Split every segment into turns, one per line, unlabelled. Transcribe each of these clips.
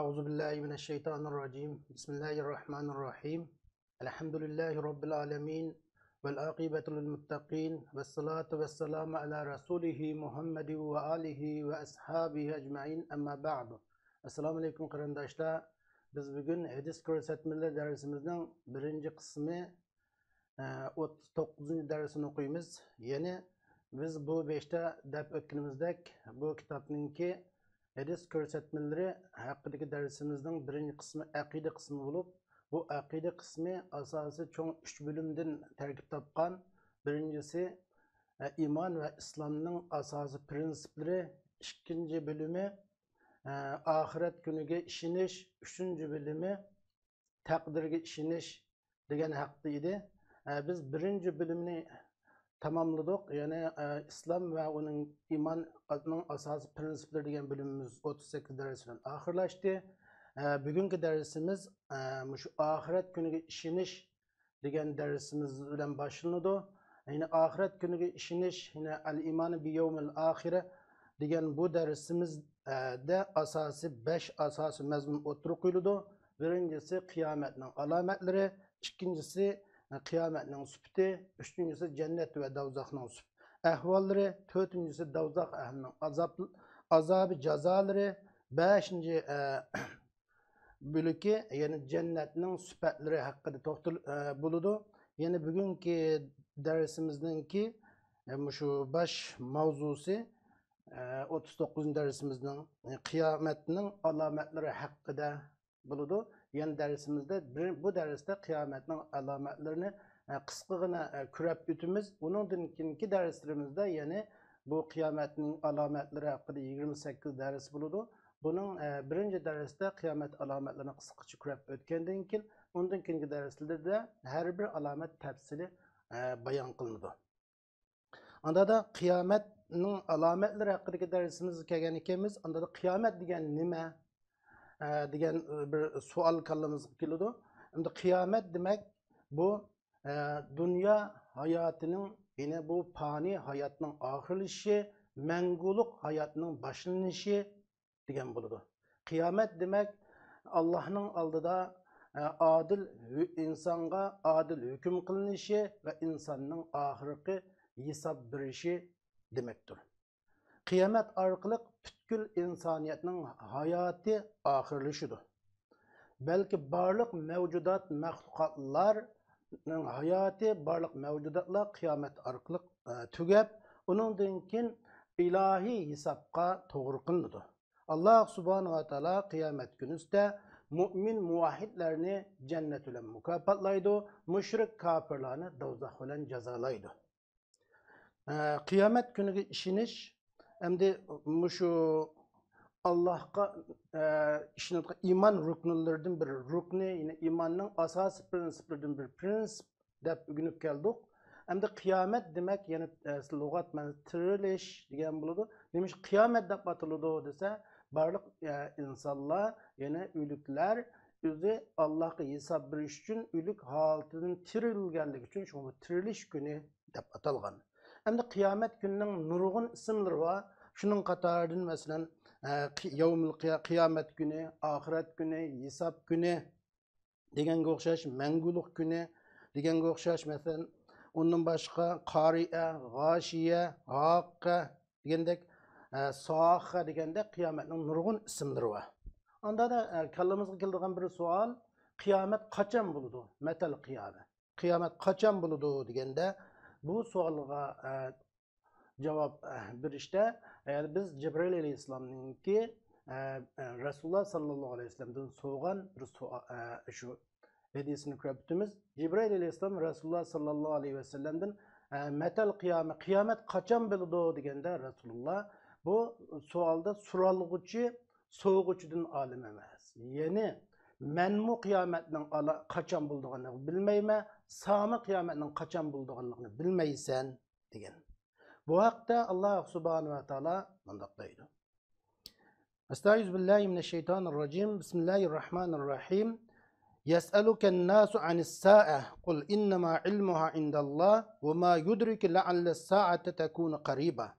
أعوذ بالله من الشيطان الرجيم بسم الله الرحمن الرحيم الحمد لله رب العالمين والعاقبة للمتقين والصلاة والسلام على رسوله محمد وآله وأصحابه أجمعين أما بعد Assalamu alaikum qarindoshlar. Biz bugun hadis ko'rsatmalar darsimizning birinchi qismi 39-darsini o'qiymiz. Ya'ni biz bu 5ta deb o'tganimizdek bu kitobningki hadis ko'rsatmalari haqidagi darsimizning birinchi qismi aqida qismi bo'lib, bu aqida qismi asosi cho'ng 3 bo'limdan tarkib topgan. Birinchisi iymon va islomning asosiy prinsiplari, ikkinchi bo'limi ahiret günüge işiniş, üçüncü bölümü takdirge işiniş degan haqda edi. Biz birinci bölümünü tamamladık. Yani İslam ve onun imanın asası prensipleri degan bölümümüz 38 dersinden ahırlaştı. Bugünkü dersimiz şu ahiret günüge işiniş degan dersimiz bilen başlandı. Yine ahiret günüge işiniş, yine el-imanı bi yevmil ahire degan bu dersimiz de asası 5 asası mezmun oturup koyuldu. Birincisi kıyametin alametleri, ikincisi kıyametin süpti, üçüncüsü cennet ve davzakның ahvalları, dördüncüsü davzak ehlinin azabı cezaları, beşinci bölüki yani cennetinin süpetleri hakkında tohtul buludu. Yani bugünkü dersimizdenki şu baş mavzusu 39. dersimizden kıyametinin alametleri hakkında buludu. Yani dersimizde bu derste kıyametinin alametlerini kıskıgına kürep ütümüz. Onun ki derslerimizde yani bu kıyametinin alametleri hakkında 28 ders buludu. Bunun birinci derste kıyamet alametlerini kıskıcı kürep ötkenden ki ondan ki derslerde her bir alamet tefsili bayan kılındı. Anda da kıyametning alametleri hakkındaki dersimiz kelgan ekanmiz. Anda da kıyamet degan nima degan bir savol kallamizga keladi. Endi kıyamet demek bu dünya hayatının yine bu fani hayatının ahirlishi, menguluk hayatının başlanışı degan bo'ladi. Kıyamet demek Allah'ın aldıda adil insonga adil hukm qilinishi ve insanın ahirki hesap berişi demektir. Kıyamet arkalık bütkül insaniyetinin hayatı ahirleşidir. Belki barlık mevcudat mahlukatların hayatı barlık mevcudatla kıyamet arkalık tügep, onundan ilahi hesapka doğru kılınır. Allah subhanahu wa ta'ala kıyamet günüste mümin muvahhidlerini cennet ile mükafatlaydı, müşrik kafirlerini dozak ile cezalaydı. Kıyamet günü işiniş hem de şu Allah'a işin iman rüknlerden bir rüknü, yine imanın asas prensiplerden bir prensip dep günüp geldik. Hem de kıyamet demek yani lügat men tiriliş diyen buludu. Demiş kıyamet dep atıldı dese barlık insanlar yani ölükler özü Allah'a hesap beriş için ölük halatının tirilgenlik için şu tiriliş günü dep atalgan. Hem de kıyamet gününün nurgun isimleri var. Şunun katarından mesela kıyamet günü, ahiret günü, hesap günü, degen okşaş, menguluk günü, degen okşaş mesela onun başka kariye, gâşiye, hakka, degendek saakha degende kıyametin nurgun isimleri var. Onda da kallamızga keldiğen bir sual, kıyamet kaçan buludu? Metal kıyamet. Kıyamet kaçan buludu degende bu sualga cevap berişte eğer biz Cibril aleyhisselam'ın ki Resulullah sallallahu aleyhi ve sellem'den soğan bir şu hadisini köptümüz. Cibril aleyhisselam Resulullah sallallahu aleyhi ve sellem'den metal kıyamet kaçan buludu degende Resulullah bu sualda suralgıcı soğuğucudan alim emas. Yani men mu kıyametning kaçan bulduğunu bilmeyme, sami kıyametning kaçan bulduğunu bilmeysen degen. Bu haqda Allah subhanahu wa ta'ala mundaq deydi. Estağfirullah. Bismillahirrahmanirrahim. Yes'aluken nasu anis-sa'ah kul innema ilmuha indallah ve ma yudrike la'alle's-sa'ate tekunu qariba.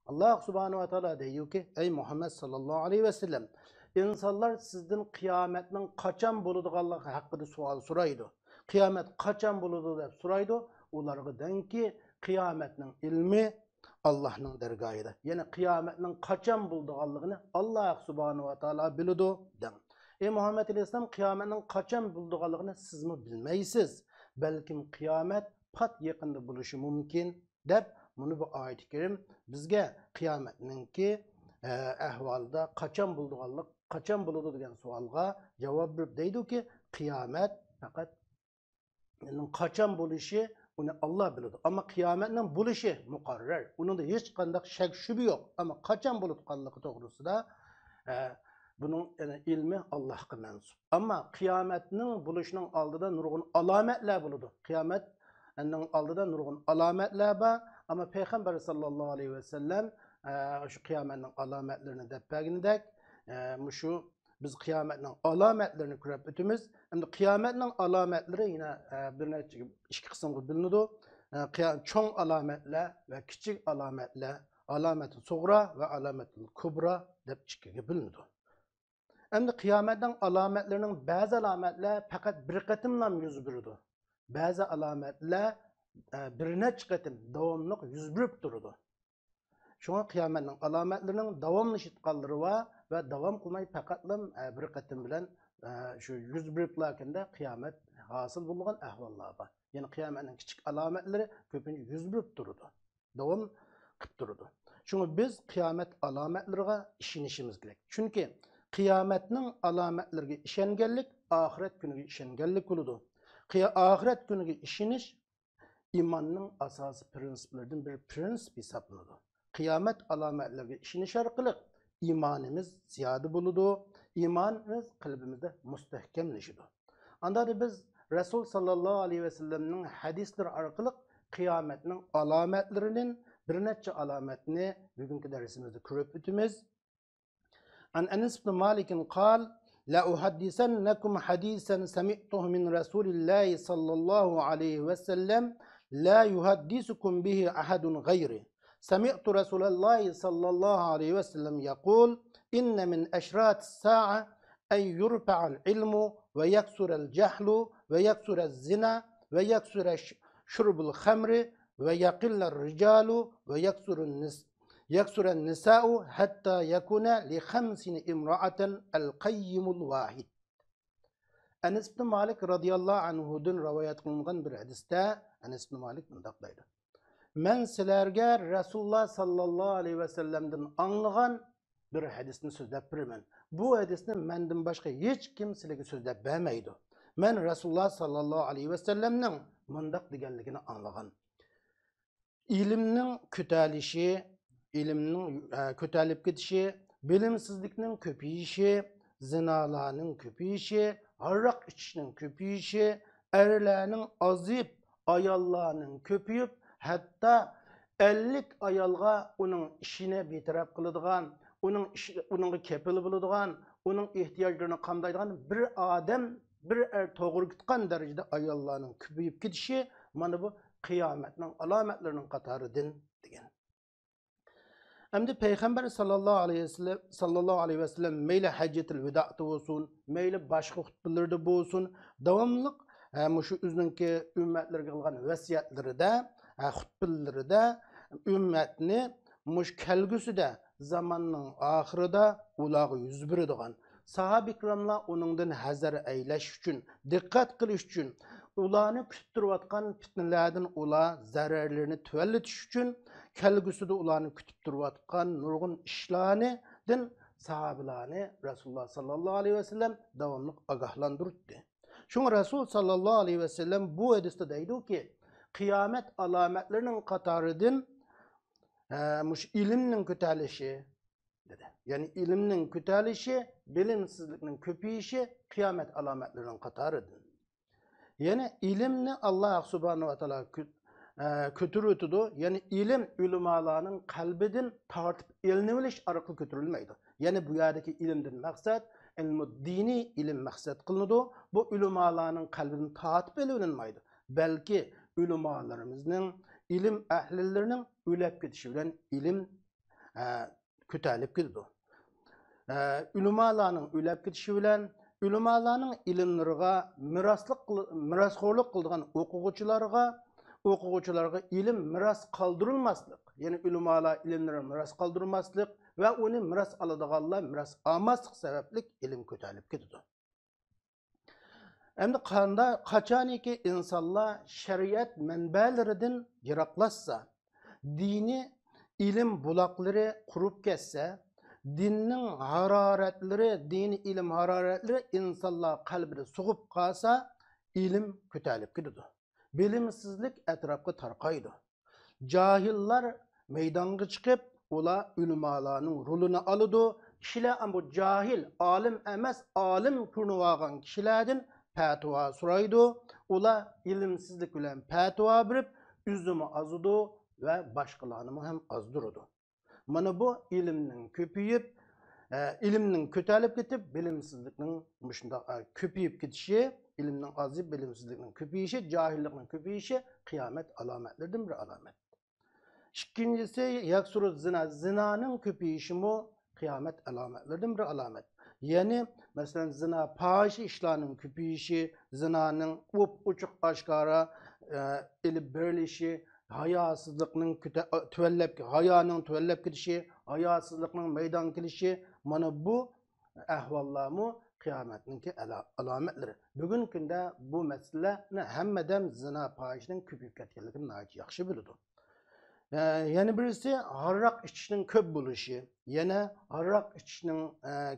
Allah subhanahu wa ta'ala diyor ki ey Muhammed sallallahu aleyhi ve sellem İnsanlar sizden kıyametin kaçan buluduğu hakkında sual soraydı. Kıyamet kaçan buludu dep soraydı. Ularga denki kıyametin ilmi Allah'ın dergahida. Yani kıyametin kaçan bulduğunu Allah subhanahu wa ta'ala bilidu den. Muhammed Aleyhisselam kıyametin kaçan bulduğunu siz mi bilmeysiz? Belki kıyamet pat yakında buluşu mümkün dep bunu bu ayet-i kerim bizge kıyametninki ahvalda kaçan buludu degan savolga javob berib deydi ki kıyamet fakat kaçan buluşu onu Allah biladi. Ama kıyametnin buluşu mukarrer. Onun da hiç kandak şek şübhi yok. Ama kaçan bulutkanlığı doğrusunda bunun ilmi Allah'a mensup. Ama kıyametnin buluşunun aldıda nurgun alametler buludu. Kıyametnin aldıda nurgun alametler var. Ama Peygamber sallallahu aleyhi ve sellem şu kıyametnin alametlerini depegindek şu biz kıyametnin alametlerini körüp ötümüz. Hem kıyametnin alametleri yine bir neçe iki kısımda bilinidi. Çoğ alametler ve küçük alametler, alamet-i suğra ve alamet-i kubra dep iki bilinidi. Hem kıyametnin alametlerinin bazı alametler fakat bir katımla yüz bürüdü. Bazı alametler bir neçe katım devamlılık yüz bürüp durdu. Şuna kıyametnin alametlerinin devamlı şitkalları var ve devam kılmayı fakatlam bir katım bilen şu yüz bürüplükinde kıyamet hasıl bulungan ahvallar var. Yani kıyametin küçük alametleri köpünce yüz bürüp durdu. Devam kıp durdu. Çünkü biz kıyamet alametlerine işinişimiz gerek. Çünkü kıyametnin alametlerine işengellik ahiret günüge işengellik oludu. Ahiret günüge işiniş imanın asası prensiplerden bir prensip hesaplanır. Kıyamet alametlerine işiniş arkalık imanımız ziyade buludu. İmanımız kalbimizde müstehkemleşidu. Anda da biz Resul sallallahu aleyhi ve sellem'nin hadisleri arkalık kıyametinin alametlerinin bir neçe alametini bugünkü dersimizde körüp ütümüz. An Enes ibn Malik'in kal la uhaddisennekum hadisen semi'tuhu min Resulillahi sallallahu aleyhi ve sellem la yuhaddisukum bihi ahadun gayri. سمعت رسول الله صلى الله عليه وسلم يقول إن من أشراط الساعة أن يرفع العلم ويكثر الجهل ويكثر الزنا ويكثر شرب الخمر ويقل الرجال ويكثر النساء حتى يكون ل50 امرأة القيم الواحد. Enes ibn Malik radıyallahu anhu'dan rivayet kılınan bir hadiste Enes ibn Malik mındaqlaydı. Men silerge Resulullah sallallahu aleyhi ve sellem'den anlayan bir hadisini sözlep birimen. Bu hadisini menden başka hiç kim silerge sözlep vermeydi. Men Resulullah sallallahu aleyhi ve sellem'den mındaq degenligini anlayan. İlimnin kütəlişi, ilimnin kötəlip gidişi, bilimsizliknin köpeyişi, zinalarının köpeyişi, harrak içinin köpeyişi, erlerinin azip, ayallarının köpeyip, hatta 50 ayalga onun işine bitirap kılıdığan, onun kepili buludğan, onun ihtiyaclarını kamdaydıgan bir adam, bir toğru gitkan derecede ayallarının köpeyip gidişi, mana bu kıyametinin alametlerinin katarıdın degen. Hem de Peygamber sallallahu aleyhi ve sellem meyle haccetil veda'da olsun, meyle başka hutbelerde olsun, devamlılık şu üzünki ümmetlerge kılgan vesiyetleri de, hutbelleri de, ümmetini muş kelgüsü de zamanın ahirida ulağı yüz biridigan. Sahab-ı ikramlar onundan hazar eyleş üçün, dikkat kılış üçün, ulanı kütüp fitnelerden ula zararlarını tüvelletiş üçün kelgüsüde ulanı kütüp durvatkan nurgun işlerini sahabilerini Resulullah sallallahu aleyhi ve sellem devamlı agahlandırdı. Çünkü Resul sallallahu aleyhi ve sellem bu hadiste deydi ki kıyamet alametlerinin katarıdın ilimnin kütəlişi dedi. Yani ilimnin kütəlişi, bilimsizliknin köpeyişi kıyamet alametlerinin katarıdın. Yani ilimni Allah subhanahu wa ta'ala kötürütüdü. Yani ilim ülümalarının kalbidin tartıp elinibiliş arıqlı kötürülmeydi. Yani bu yerdeki ilimden maksat, dini ilim maksat kılınıdı. Bu ülümalarının kalbidin tartıp elinilmeydi. Belki ülümalarımızın, ilim ehlilerinin ülep gidişi bilen ilim kütəlip gidiyordu. ülemalarning o'lab ketishi bilan ülemalarning ilmlariga mirosxo'rlik qiladigan o'quvchilarga ilm miros qoldirilmaslik, ya'ni ülemalar ilmlarini miros qoldirmaslik va uni miros oladiganlar miros olmaslik sababli ilm ko'tarilib ketadi. Endi qachoniki insonlar shariat manbalaridan yiroqlashsa, dini ilm buloqlari qurib ketsa, dinning haroratlari, dini ilm haroratlari insonlar qalbida sug'ib qolsa, ilm ko'tarilib ketadi. Bilimsizlik atrofga tarqaydi. Jahillar maydonga chiqib, ular ulamolarning rolini oladi. Kishilar bu jahil, olim emas, olim ko'rinib olgan kishilardan fatvo so'raydi. Ular ilmsizlik bilan fatvo berib, üzümü azıdı ve başkalarını hem azdırdı. Mana bu ilimning köpüyüp, ilimning kötəlib ketib, bilimsizlikning müşunda köpüyüp getishi, ilimning azib, bilimsizlikning köpüyüşü, cahillikning köpüyüşü kıyamet alametleridir bir alamet. İkincisi, yaksuru zina, zinanın köpüyüşü mu kıyamet alametleridir bir alamet. Yani mesela zina, fahiş işlerinin köpüyüşü, zinanın uçuk aşkara elip birleşi, hayasızlıkның hayanın tüvellep gidişi, hayasızlıkның meydan gelişi, mana bu ahvallarımı kıyametinki alametleri. Bugün günde bu mesele hemmeden zina fahişinin köpüyüp ketkenlikini nahit yakşı bilirdi. Yani birisi harrak içişinin köp buluşu, yine harrak içişinin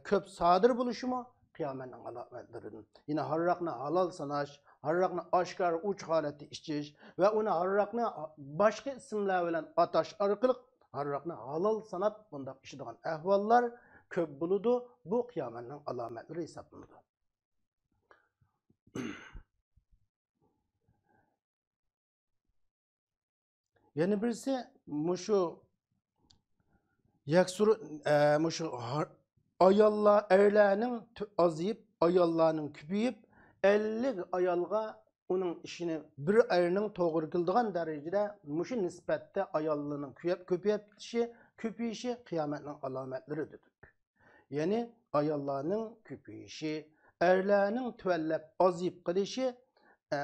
köp sadır buluşu mu kıyametin alametleridir. Yine harrakını halal sanaş, harrakni aşkar uç haleti içiş ve onu harrakni başka isimler bilen ataş arkalık harrakni halal sanat bunda işitilen ehvallar köp buludu. Bu kıyametin alametleri hesaplandı. Yani birisi muşu yaksuru muşu ayallar erlerinin azıyıp ayallarının küpüyüp 50 ayalga onun işini bir ayının toğru kıldığan derecede muşu nispette ayallının köpüyüşü kıyametin alametleridir. Yani ayallarının köpüyüşü, erlerinin tüvellep azıyıp kılışı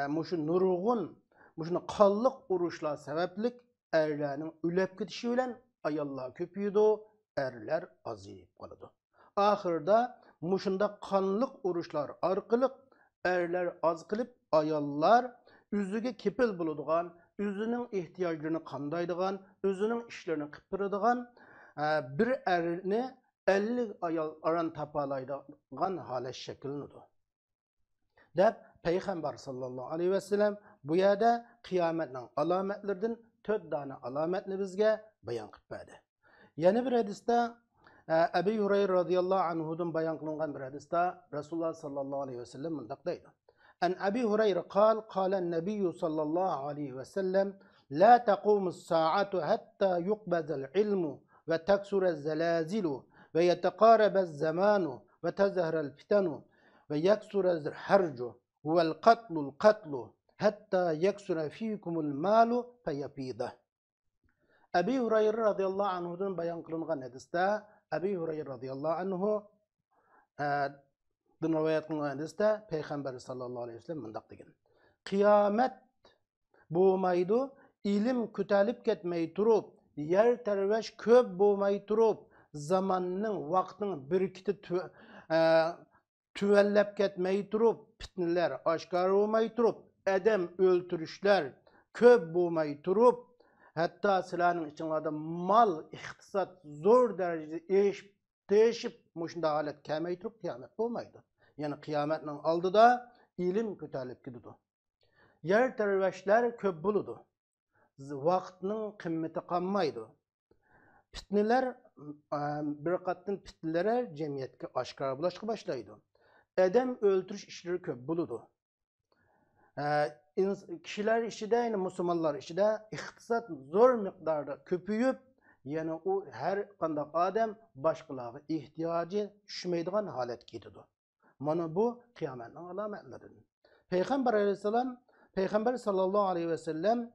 muşu nurgun, muşu kallık uruşlar sebeplik erlerinin ülep gidişi ile ayallar köpüyüdü, erler azıyıp kalıdı. Ahırda muşunda kanlık uruşlar arkalık erler az kılıp ayallar üzüge kepil buludğan, üzünün ihtiyaclarını kandaydıgan, üzünün işlerini kıpırıdığan bir erini 50 ayal aran tapalaydıgan hale şekilinidir. Dep Peygamber sallallahu aleyhi ve sellem bu yerde kıyametin alametlerden 4 tane alametini bizge bayan kıpırdı. Yeni bir hadiste Ebu Hureyre radıyallahu anhu'dan bayan kılınan bir hadiste Resulullah sallallahu aleyhi ve sellem mındaktaydı. En Ebu Hureyre kâlen nebiyyü sallallahu aleyhi ve sellem la tequmus sa'atu hatta yukbezel ilmu ve teksurez zelazilu ve yetekarabez zamanu ve tezherel fitanu ve yeksurez harcu vel katlu hatta yeksure fikumul malu feyepide. Ebu Hureyre radıyallahu anhu'dan bayan kılınan hadiste Ebu Hureyre radıyallahu anhu rivayet kılınan hadiste Peygamber sallallahu aleyhi ve sellem mındak degan. Kıyamet bo'lmaydi, ilim ko'talib ketmay turib, yer terveş köp bo'lmay turib, zamanning, vaqtning birikiti tüvellep ketmay turib, fitneler aşkar bo'lmay turib, adam öldürüşler köp bo'lmay turib, hatta silahның içinlerde mal, iktisat zor derecede değişip muşunda halet kelmey turib kıyamet olmaydı. Yani kıyametin aldıda ilim kötülük gidiyordu. Yer terveşler köp buludu. Vaktinin kıymeti kalmaydı. Fitneler bir katın fitnelere cemiyetke aşkara bulaşkı başlaydı. Adam öldürüş işleri köp buludu. Kişiler işi de yani Müslümanlar işi de iktisat zor miktarda köpüyüp yani o her kandak adam başkalarına ihtiyacı düşmeydiğin halet gidiyordu. Mana bu kıyametin alametleridir. Peygamber aleyhisselam, Peygamber sallallahu aleyhi ve sellem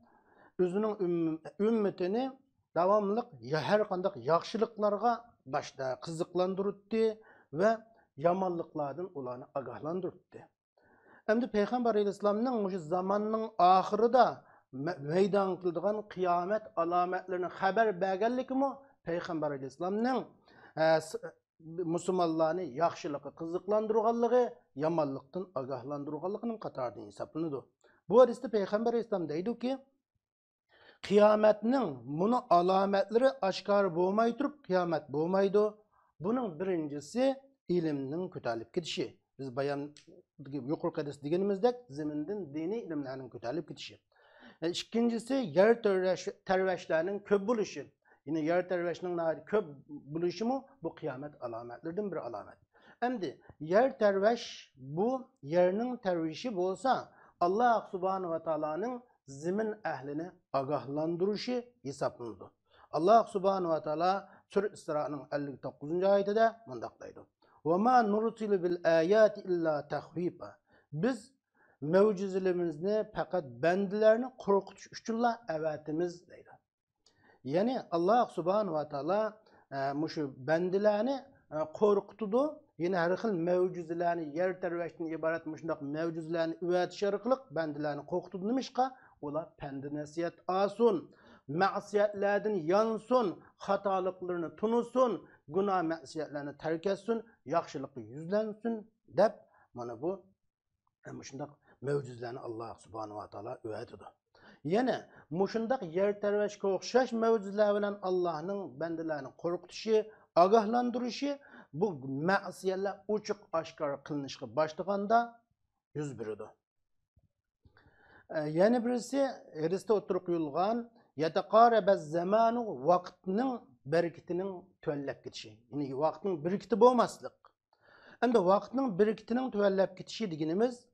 özünün ümmetini devamlılık her kandak yakşılıklarga başta kızıklandırıttı ve yamanlıklardan ularını agahlandırıttı. Hem de Peygamber Aleyhisselam'ın şu zamanının ahırında meydan kıldığı kıyamet alametlerini haber bergenlik mi? Peygamber Aleyhisselam'ın Müslümanlarını yaxşılıkı kızıklandırganlığı, yamanlıktan agahlandırganlığının katarından hesaplanıdı. Bu hadiste Peygamber Aleyhisselam deydi ki, kıyametinin bunu alametleri aşkar bulmay turup kıyamet bulmaydı. Bunun birincisi ilimnin kötülüp gidişi. Biz bayan yukarı hadis degenimizde zeminden dini ilimlerin kötülüp gidişi. İkincisi yer terveşlerinin köp buluşu. Yine yer terveşinin köp buluşu mu? Bu kıyamet alametlerden bir alamet. Şimdi yer terveş bu yerinin tervişi olsa Allah Subhanahu ve Taala'nın zemin ehlini agahlandırışı hesaplandı. Allah Subhanahu ve Taala Sure İsra'nın 59. ayetinde mundaqlaydı. وَمَا نُرْسِلُ بِالْآيَاتِ إِلَّا تَخْوِيفًا. Biz mevcizelerimizni fakat bendilerini korkutuş üçünla evetimiz deydi. Yani Allah Subhanahu ve Taala şu bendilerini korkutudu. Yine her xil mevcizelerini yer terveşten ibaret muşundaq mevcizelerini üvetiş arqılık bendilerini korkutudu nimişqa? Ola pendi nasihat asun, ma'siyetlerden yansın, hatalıklarını tunusun, günah ma'siyetlerini terk etsin, yaxşılıklı yüzlensin dep mana bu muşundaq mevcizelerini Allah Subhanahu ve Taala üvetidu. Yine muşundaq yer terveşke oxşaş mevcizeler bilen Allah'ın bendilerini korkutuşu, agahlandırışı bu ma'siyetler uçuk aşkar kılınışqa başlaganda yüz beridi. Yeni birisi hadiste oturup koyulgan yetaqarabez zamanu vaqtning bereketinin tövellep gitişi. Yani vaqtning bereketi bolmaslık. Endi vaqtning bereketinin tövellep gitişi degenimiz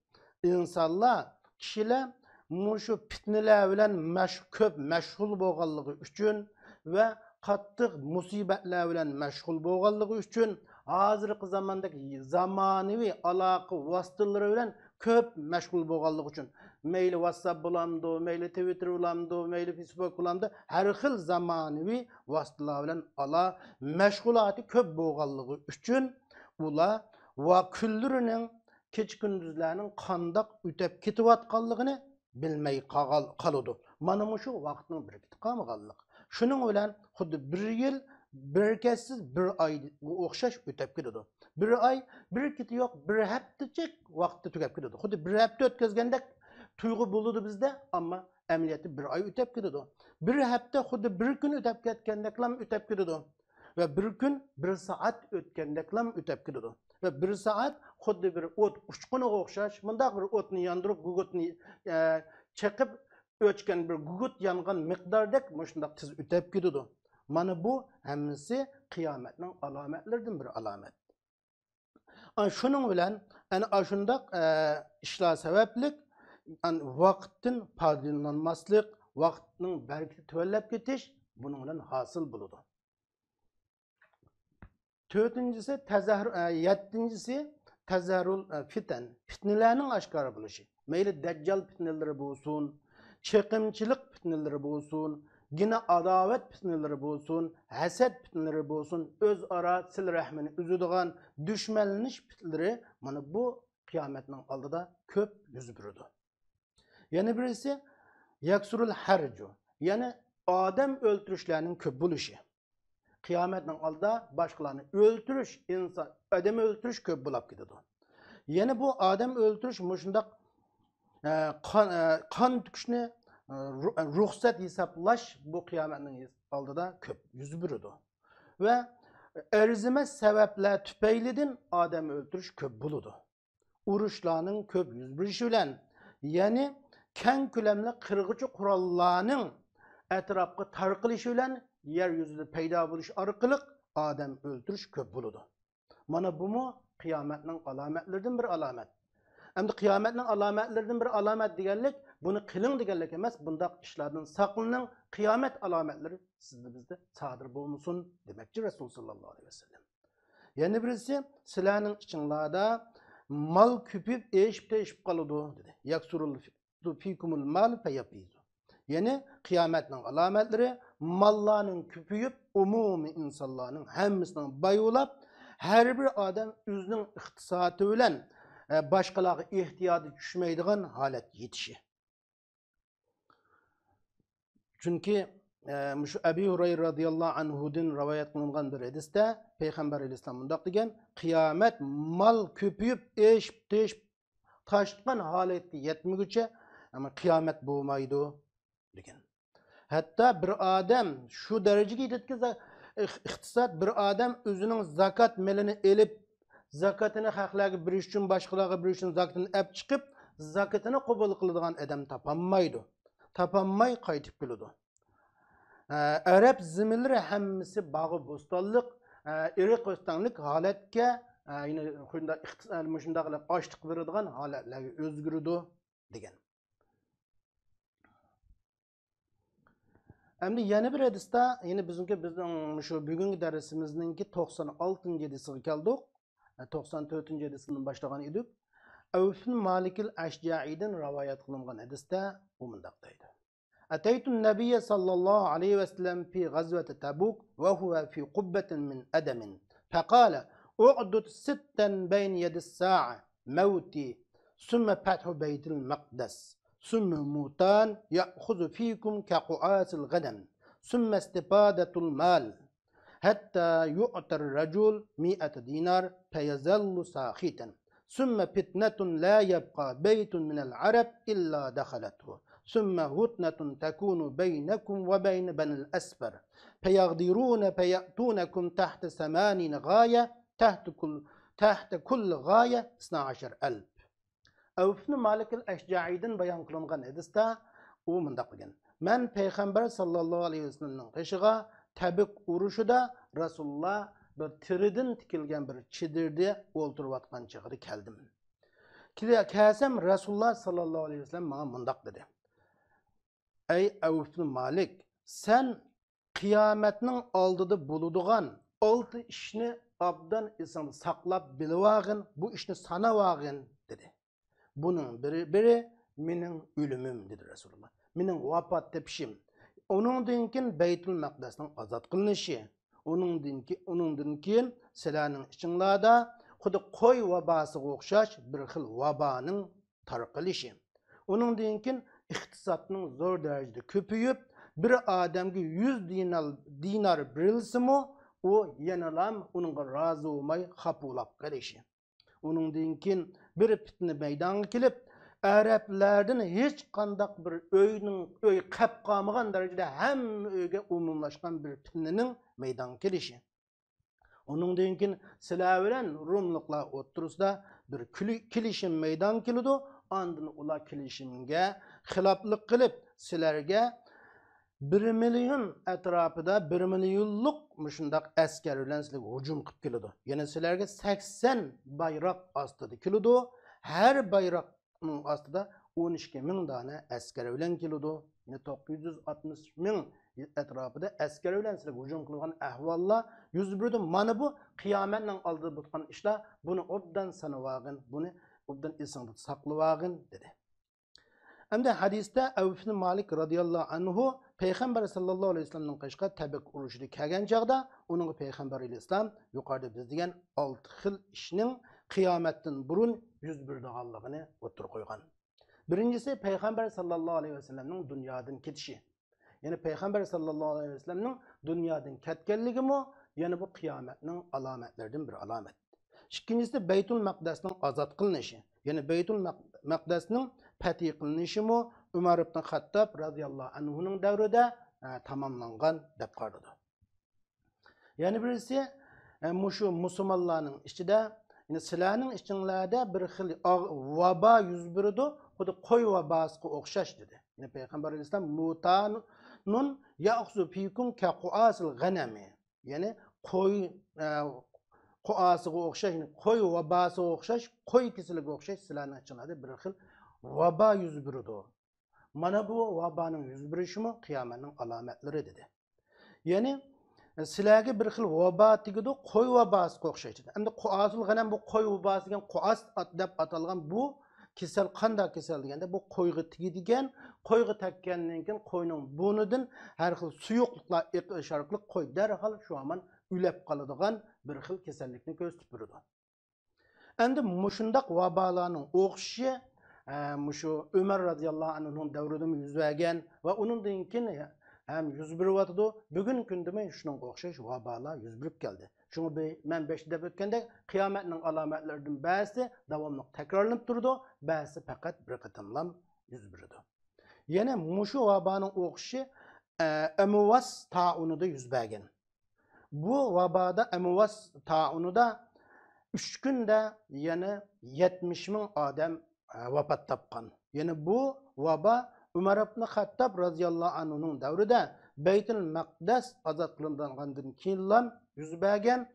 insanlar, kişiler muşu fitneler bilen köp meşgul bolganlığı üçün ve qattiq musibetler bilen meşgul bolganlığı üçün hazırkı zamandaki zamanevi alaqı vasıtaları bilen köp meşgul bolganlığı üçün meyli WhatsApp bulamdı, meyli Twitter bulamdı, meyli Facebook bulamdı, her xil zamanevi vasıtalar bilen ala meşgulatı köp bolganlığı üçün ula va küllürünün keç gündüzlerinin qandaq ütep ketip atqanlığını bilmey qalıdı. Mana şu vaqtning bereketi qalmaganlık. Şunun bilen xuddi bir yıl bereketsiz bir ay oxşaş ötep ketidi. Bir ay bereketi yok, bir haftaçık vaqtda tugap ketidi. Xuddi bir hafta ötközgendek tuygu buludu bizde ama emniyeti bir ay ötep ketidi. Bir hafta xuddi bir gün ötep ketgendeklam ötep ketidi. Ve bir gün bir saat ötkendeklam ötep ketidi. Ve bir saat xuddi bir ot uçquna oxşaş, mundaq bir otni yandırıp gugutni çekip öçken bir gugut yangan miqdardek muşundaq tiz ötep ketidi. Mana bu hemmisi kıyametning alametlerinden bir alamet. Şunun bilen yani aşundaq işler sebeplik vaqtın faydalanmaslık, vaqtning bereketi tövellep ketiş bunun bilen hasıl buludu. Yettincisi tezahürül fiten, fitnelerinin aşkar buluşu. Meyli deccal fitneleri bulsun, çekimçilik fitneleri bulsun, yine adavet fitneleri bulsun, haset fitneleri bulsun, öz ara sil rahmini üzüdüğün düşmanlanish fitneleri mana bu kıyametinin aldıda köp yüz beridi. Yani birisi yaksurul harcu, yani adam öldürüşlerinin köp buluşu. Kıyametinin aldıda başkalarını öldürüş, insan, adamı öldürüş köp bulap gidiyor. Yani bu adam öldürüş muşundaq kan tüküşünü ruhsat hesaplaş bu kıyametinin aldıda köp yüz beridi. Ve erzime sebepler tüpeylidin adam öldürüş köp buludu. Uruşlarının köp yüz berişi bilen yani ken külemli kırgıcı kurallarının etrafı tarqılışı bilen yeryüzünde peyda buluş arqılık adam öldürüş köp buludu. Mana bu mu kıyametinin alametlerinden bir alamet. Hem de kıyametinin alametlerinden bir alamet digenlik, bunu kılın digenlik emas, bundaq işlerden saklanın kıyamet alametleri sizde bizde sadır bulunsun demekçi Resul sallallahu aleyhi ve sellem. Yani birisi silahının içinlada mal küpüp eşip teşip kalıdı dedi. Yaksurul fikumul mal feyabizu. Yani kıyametning alametleri mallarning ko'payib, umumi insonlarning hammasining boyulab, her bir adam o'zining iqtisodi bilan boshqalarga ehtiyoji tushmaydigan holat yetishi. Chunki şu Abi Hurayra radıyallahu anhu'dan rivayet kılınan bir hadiste Peygamber Aleyhisselam bundaq degan, kıyamet mal köpüyüp eşip teşip taşıtgan haletde yetmegüçe ama kıyamet bo'lmaydi degan. Hatta bir adam şu dereceye yetki iqtisod bir adam o'zining zakat melini elib zakatini haqlarga berish uchun boshqalarga berish uchun zakatini olib chiqib zakatini qabul qiladigan odam topolmaydi. Tapanmay qaytib keladi. Arab ziminleri hammasi bağı bostanlık, iriq bostanlık halatga, yine şunda açlık veradigan halatlarga o'zgardi degan. Endi yana bir hadisda, yine bizning şu bugungi darsimizninki 96-cı hadisiga keldik. 94-cü hadisidan başlagan edik. Avf bin Malik al-Ashja'idan rivayet qilingan hadisda bu mundaq deydi. أتيت النبي صلى الله عليه وسلم في غزوة تبوك وهو في قبة من أدم فقال أعدد ستا بين يد الساعة موتي ثم فتح بيت المقدس ثم موتان يأخذ فيكم كقعاس الغنم ثم استفادة المال حتى يؤتى الرجل 100 دينار فيظل ساخطا ثم فتنة لا يبقى بيت من العرب إلا دخلته ثم هتنة تكون بينكم وبين بني الأسفر فيغدرون فيأتونكم تحت 80 غاية تحت كل غاية 12,000. Avf bin Malik al-Ashja'idan bayon qilingan hadisda u mundaq degan. Men payg'ambar sallallohu alayhi vasallamning qishig'a Tabuk urushida Rasululloh bir tiridan tikilgan bir chidirda o'ltirayotgan chog'ida keldim. Kelsam Rasululloh sallallohu alayhi vasallam menga mundaq dedi. Ey Avf bin Malik, sen qiyomatning oldida bo'ladigan 6 ishni obdan inson saqlab bilvag'in, bu ishni sanavag'in dedi. Bunun biri mening o'limim dedi Rasululloh. Mening vafot tepishim. Onundan keyin Baytul Maqdasning ozod qilinishi. Onundan keyin sizlarning ichinglarda xuddi qo'y vabosiga o'xshash bir xil vaboning tarqalishi. Onundan keyin iqtisodning zo'r darajada ko'payib, bir odamga 100 dinar berilsa-mu, o yanalam uningga rozi bo'lmay xapulab qolishi. Onundan keyin bir fitna maydonga kelib, Arablardan hech qanday bir öy qap qolmagan darajada hamma uyga umumlashgan bir fitnaning maydonga kelishi. Onundan keyin sizlar bilan Rumliklar o'rtasida bir kelishim maydon keladi. Ondan ular kelishimga xiloflik qilib, sizlarga 1 million atrofida 1 millionlik shundaq askar bilan sizlarga hujum qilib keladi. Yana sizlarga 80 bayroq ostida keladi. Har bayroqning ostida 12 ming dona askar bilan keladi. Yani 960 ming atrofida askar bilan sizlarga hujum qilgan ahvollar yuz berdi. Mana bu qiyomatning oldida bo'lgan ishlar. Buni obdan sanavag'in, buni obdan esingda saqlavag'in dedi. Endi hadisda Avf bin Malik radıyallahu anhu Peygamber sallallahu aleyhi ve sellem'nin qishqa Tabuk urushida kelgan chaqda uning Peygamber aleyhisselam yuqorida biz degan 6 xil ishning qiyomatdan burun yuz berdiganligini o'tirib qo'ygan. Birincisi Peygamber sallallahu aleyhi ve sellem'nin dunyodan ketishi. Yani Peygamber sallallahu aleyhi ve sellem'nin dunyodan ketganligimi, yani bu qiyomatning alomatlaridan bir alomat. İkincisi Baytul Maqdasning ozod qilinishi. Yani Baytul Maqdasning fatih qilinishimi Umar ibn Xattob radıyallahu anhu'nun davrida tamamlangan deb qaradi. Yani birisi şu musulmonlarning ichida, yani sizlarning ichinglarda bir xil vabo yuz berdi, xuddi qo'y vabosiga o'xshash dedi. Yani Peygamber Aleyhisselam mutanun ya'khzu fikum ka qu'asil ghanami. Yani qo'y qo'asiga o'xshash, qo'y vabosiga o'xshash, qo'y kisiliga o'xshash sizlarning ichinglarda bir xil vabo yuz berdi. Mana bu vabanın yüz berishimi qiyomatning alomatlari dedi. Yani sizlarga bir xil vabo tegadi, qo'y vabosiga o'xshaydi. Endi qo'asul g'anam bu qo'y vabosiga qo'as deb atalgan bu Kesel qanday kesel degende bu qo'yga tegadigan, qo'yga tekkandan keyin qo'yning bo'nidan har xil suyuqliklar eqish orqali qo'y darhol shu aman ülep qoladigan bir xil kasallikni ko'rsatib turadi. Endi mushundaq vabalarning o'qishi mushu Ömer radhiyallohu anhuning davrida yuz bergan va uningdan keyin ham yuz beryotdi. Bugungi kunda shuning o'xshash vabalar yuz berib keldi. Şunu ben 5 deb ötkende kıyametning alametlerinden ba'zi davamlı tekrarlanıp durdu, ba'zi fakat bir qıtımlam yüz berdi. Yine muşu vabanın o'qishi Amwas ta'unida yüz bergan. Bu vabada Amwas ta'unida 3 günde yani 70 bin adam vafat topgan. Yani bu vaba Ömer ibn Hattab radhiyallohu anhuning davrida Beytul Maqdis azod qilingandan keyin yüz bergan.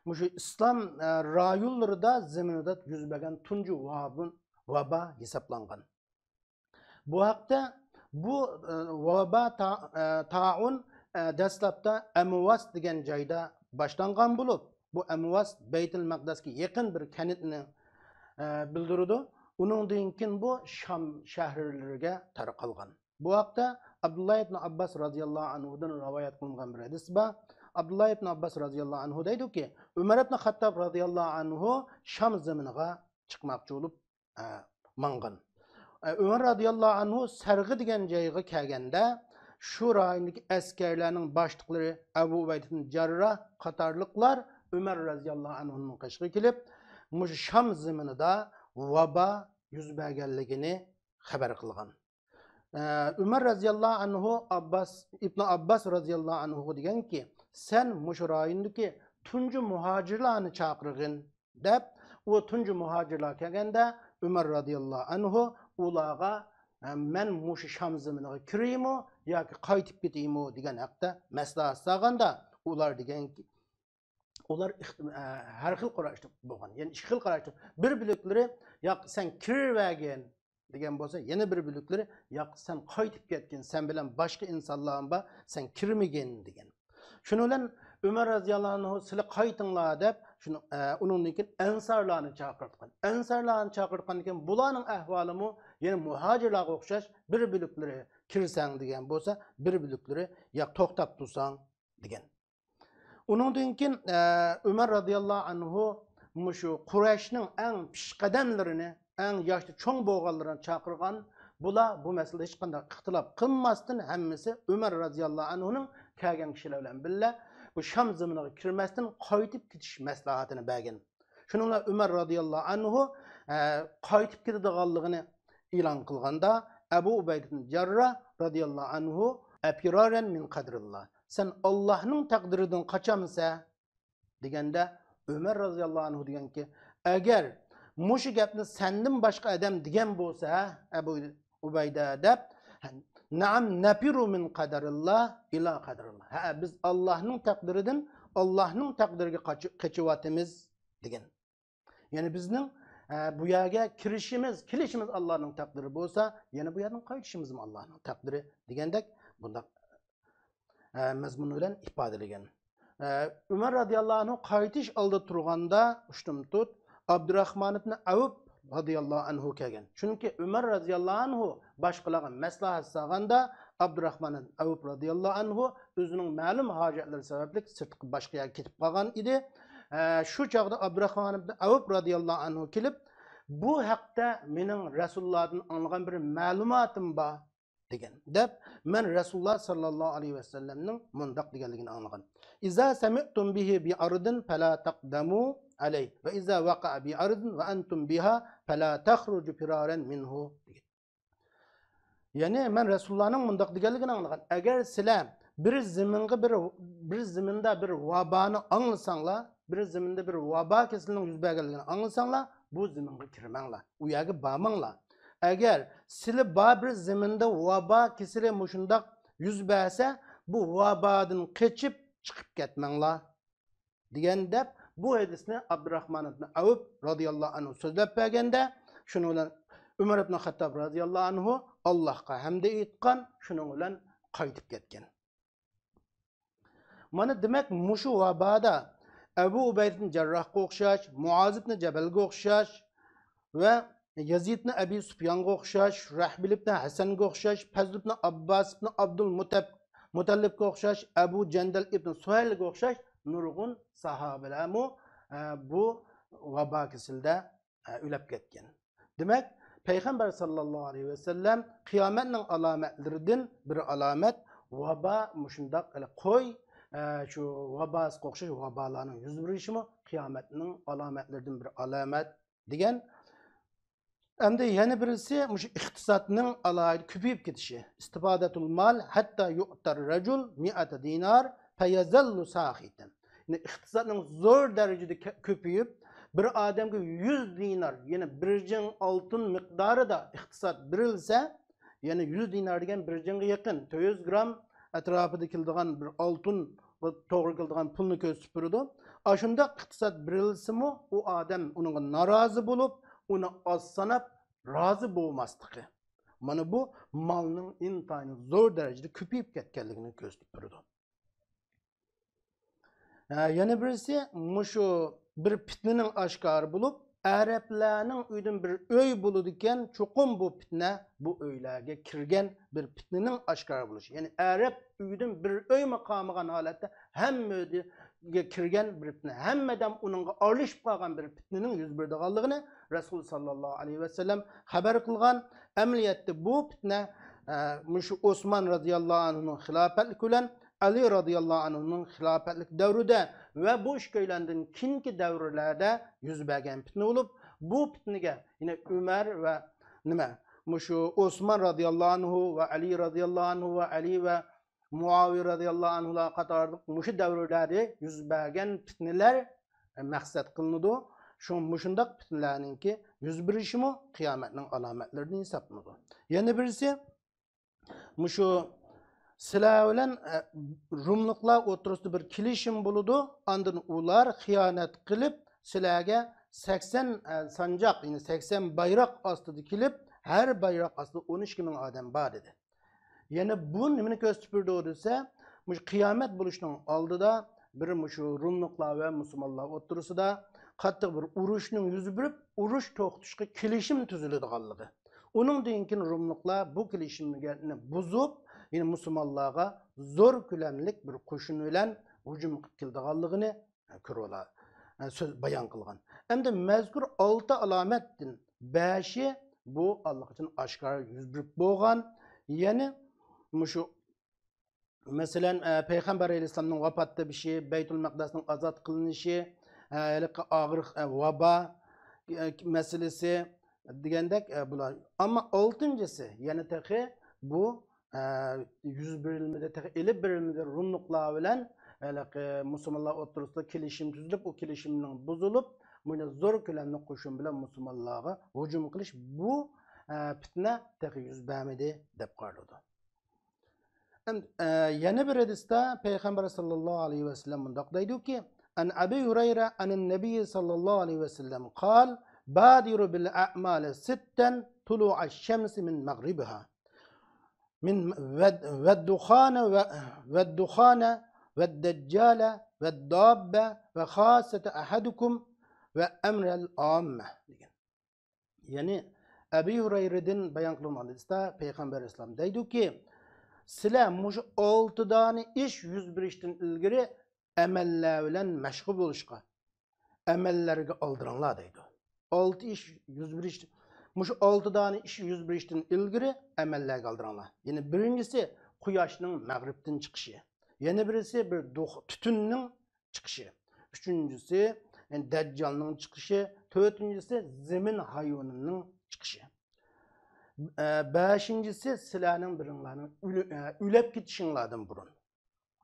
Muşu İslam rayonlarida zaminida yüz bergan tunji vaba hesaplangan. Bu haqda bu vaba ta'un dastlabda Amwas degan joyda boshlangan bo'lib, bu Amwas Beytul Maqdisga yaqin bir kanitni bildirdi. Uningdan keyin bu Sham shaharlariga tarqalgan. Bu haqda Abdullah ibn Abbas radhiyallohu anhudan rivoyat qilingan bir hadis bor. Abdullah ibn Abbas radhiyallohu anhu deydi ki, Ömer ibn Hattab radhiyallohu anhu Sham zaminiga chiqmoqchi bo'lib mangan. Ömer radhiyallohu anhu Sarg'i degan joyga kelganda, shu rayondagi askarlarning boshliqlari Abu Ubayda ibn Jarrah qatorliqlar Ömer radhiyallohu anhuning qishga kelib, mush Sham zaminida vaba yuz berganligini xabar qilgan. Ömer radhiyallohu anhu İbn Abbas radhiyallohu anhu deganki, sen mush rayondagi tunji muhojirlarni chaqirgin deb, o tunji muhojirlar kelganda Ömer radhiyallohu anhu ularga men mush Sham zaminiga kiraymi yoki qaytib ketaymi degan haqda maslahat so'raganda, ular deganki ular har xil qarashda bo'lgan. Yani ikki xil qarashda. Bir bilikleri yo'q sen kirvergen degan bo'lsa, yana bir bilikleri yo'q sen qaytib ketgin, sen bilan boshqa insonlar bor, sen kirmagin degan. Shuning bilan Ömer radhiyallohu anhu sizlar qaytinglar deb, shuni uningdan keyin ansarlarni chaqirtgan. Ansarlarni chaqirtgandan keyin bularning ahvolimi yana muhojirlarga o'xshash bir bilikleri kirsang degan bo'lsa, bir bilikleri yo'q to'xtab tursang degan. Uningdan keyin Ömer radhiyallohu anhu mushu Qurayshning eng pishqadamlarini, eng yoshli cho'ng bo'lganlarini chaqirgan. Bular bu masalada hech qanday ixtilof qilmasdan hammasi Ömer radhiyallohu anhuning kelgan kishilar bilan birga bu Sham zaminiga kirmasdan qaytib ketish maslahatini bergan. Shuning bilan Ömer radhiyallohu anhu qaytib ketadiganligini e'lon qilganda Abu Ubayda ibn Jarrah radhiyallohu anhu apiraran min qadrillah. Sen Allah'ның takdirinden kaçamsa degende Ömer radhiyallohu anhu deganki, agar mushu gapni senden başka adam degan bo'lsa, Abu Ubayda deb, "Na'am nafiru min qadarillah ila qadarillah." Ha, biz Allah'ның takdiridan Allah'ның takdiriga qaçıvatimiz degan. Yani bizning bu yerga kelishimiz Allah'ның takdiri bo'lsa, yana bu yerdan qaytishimiz Allah'ның takdiri degandek bunda mazmun bilan ifodalagan. Ömer radhiyallohu anhu qaytish oldi turganda ushtum tut Abdurrahman ibn Avf radhiyallohu anhu kelgan. Chunki Ömer radhiyallohu anhu boshqalarga maslahat so'raganda Abdurrahman ibn Avf radhiyallohu anhu o'zining ma'lum hojatlari sababli sirtqi boshqa yerga ketib qolgan edi. Shu chog'da Abdurrahman ibn Avf radhiyallohu anhu kelib, bu haqda mening Rasulullohdan olgan bir ma'lumotim bor degan. Deb men Rasululloh sallallohu alayhi vasallamning mundaq deganligini anglagan. İza sami'tum bihi bi ardin fala taqdamu alayh va iza waqa'a bi ardin va antum biha fala takhruju firaran minhu degan. Yani men Rasulullahning mundaq deganligini anglagan. Agar sizlar bir zaminda bir vabani anglasanglar, bir zaminda bir vaba kesilning yuz berganligini anglasanglar, bu zaminga kirmanglar. U yerga bormanglar. Eğer sizlar bir zamanda vaba kesili mushundaq yuz bersa, bu vabadan qochib chiqib ketmanglar degan deb bu hadisni Abdurrahman ibn Avf radhiyallohu anhu so'zlab berganda, shuning bilan Umar ibn Hattab radhiyallohu anhu Allohga hamda aytgan, shuning bilan qaytib ketgan. Mana demak mushu vabada Abu Ubayda ibn Jarrahga o'xshash, Muaz ibn Jabalga o'xshash va Yazid ibn Abi Sufyonga o'xshash, Rahbil ibn Hasanga o'xshash, Fazl ibn Abbas ibn Abdul Mutallibga o'xshash, Abu Jandal ibn Suhaylga o'xshash nurg'un sahobalarmu bu vabo kasalda o'lib ketgan. Demak, payg'ambar sallallohu alayhi vasallam qiyomatning alomatlaridan bir alomat vabo mushundoq qo'y shu vabosiga o'xshash vabolarning yuz berishimi qiyomatning alomatlaridan bir alomat degan. Endi yana birisi mush iqtisodning alohida ko'payib ketishi. Istifadatul mal hatta yu'tar rajul 100 dinar fayazallu sahitan. Yani iqtisodning zo'r darajada ko'payib bir odamga 100 dinar, yani bir jing oltin miqdorida iqtisod berilsa, yani 100 dinar degan bir jingga yaqin 400 gram atrofida keladigan bir oltin to'g'ri keladigan pulni ko'rsatib turadi. Ashunda iqtisod berilsa-mu, u odam unga norozi bo'lib, uni oz sanab rozi bo'lmasligi. Mana bu malning intayin zo'r darajada ko'payib ketganligini ko'rsatib turadi. Yana birisi mushu bir fitnaning oshkori bo'lib, arablarning uydan bir uy bo'ladi ekan, cho'qim bu fitna bu uylarga kirgan bir fitnaning oshkori bo'lishi. Ya'ni arab uydan bir uy maqomigan holatda hammaga kirgan bir fitna, hammadan uningga aralashib qolgan bir fitnaning yuz berdiganligini Rasul sallallohu alayhi vasallam xabar qilgan. Amaliyotda bu fitna mushu Osman radhiyallohu anhuning xilofatligi bilan Ali radhiyallohu anhuning xilofatlik davrida va bu ishkoylardan keyingi davrlarda yuz bergan fitna bo'lib, bu fitnaga yine Umar va mushu Osman radhiyallohu anhu va Ali radhiyallohu anhu va Ali va Muaviye radhiyallohu anhular qatorida mushu davrlarda yuz bergan fitnalar maqsad qilinadi. Mushundoq fitnalarningki yuz berishimi qiyomatning alomatlaridan hisoblanadi. Yana birisi mushu sizlar bilan Rumliklar o'rtasida bir kelishim bo'ladi. Ondan ular xiyonat qilib sizlarga 80 sanjoq, ya'ni 80 bayroq ostida kelib, har bayroq ostida 12 ming odam bor edi. Yana bu nimani ko'rsatib turdi desa, mush qiyomat bo'lishining oldida bir mushu Rumliklar va musulmonlar o'rtasida qattiq bir urushning yuz berib, urush to'xtatishga kelishim tuziladiganligi. Uningdan keyin Rumliklar bu kelishimni buzib, yine musulmonlarga zo'r ko'lamlik bir qo'shin bilan hujum qilib keldiganligini ko'rib so'z bayon qilgan. Endi mazkur 6 alomatdan 5i bu Alloh uchun oshkor yuz berib bo'lgan. Ya'ni mushu masalan payg'ambar alayhisolamning vafot bo'lishi, Baytul Maqdasning ozod qilinishi, og'ir vabo masalasi degandek bular. Ammo 6-si yana tahi bu yuz berilmedi, elib berilmedi Rumliklar bilan musulmonlar o'rtasida kelishim tuzilib, o kelishimning buzilib, buni zo'r ko'lamli qo'shin bilan musulmonlarga hujum qilish, bu fitna tahi yuz bermedi deb qaraladi. Yana bir hadisda payg'ambar sallallohu alayhi vasallam bundoq deydi-ki, an Abi Hurayra anan nabiy sallallohu alayhi vasallam qol badiru bil a'mali sittan tulu'ash shamsi min maghribiha من والدخان والدجال والدابة وخاصة أحدكم وأمر العامة. Yani Ebu Hureyre'den bayan kılınan hadiste Peygamber İslam deydi ki, sizler muş 6 tane iş yüz berişten ilgiri emeller bilen meşgul oluşqa, emellerge aldıranlar deydi. 6 iş yüz berişten muş 6 tane iş yüz berişten ilgiri emeller kaldıranlar. Yani birincisi quyoshning mag'ribdan chiqishi. Yana birisi bir tutunning chiqishi. Üçüncüsü yani Dajjalning chiqishi. To'rtinchisi zamin hayvonining chiqishi. Beşincisi sizlarning biringlarning o'lib ketishinglardan burun.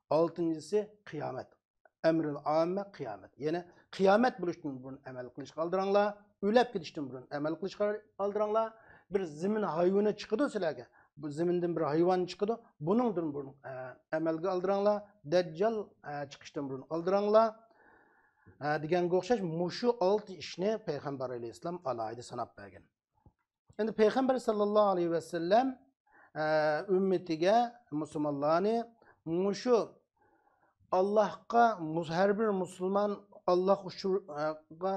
Altıncısı qiyomat. Emril amme qiyomat. Yani qiyomat bo'lishdan burun amal qilish qoldiranglar. O'lib ketishdan burun amal qilish qoldiranglar. Bir zamin hayvoni chiqadi sizlarga. Bu zamindan bir hayvon chiqadi. Buningdan burun amalga oldiranglar. Dajjal chiqishdan burun oldiranglar. Deganga o'xshash mushu 6 ishni payg'ambar alayhisalom alohida sanab bergan. Endi payg'ambar sallallohu alayhi vasallam ummatiga, musulmonlarni mushu Allohga har bir musulmon Alloh uchunga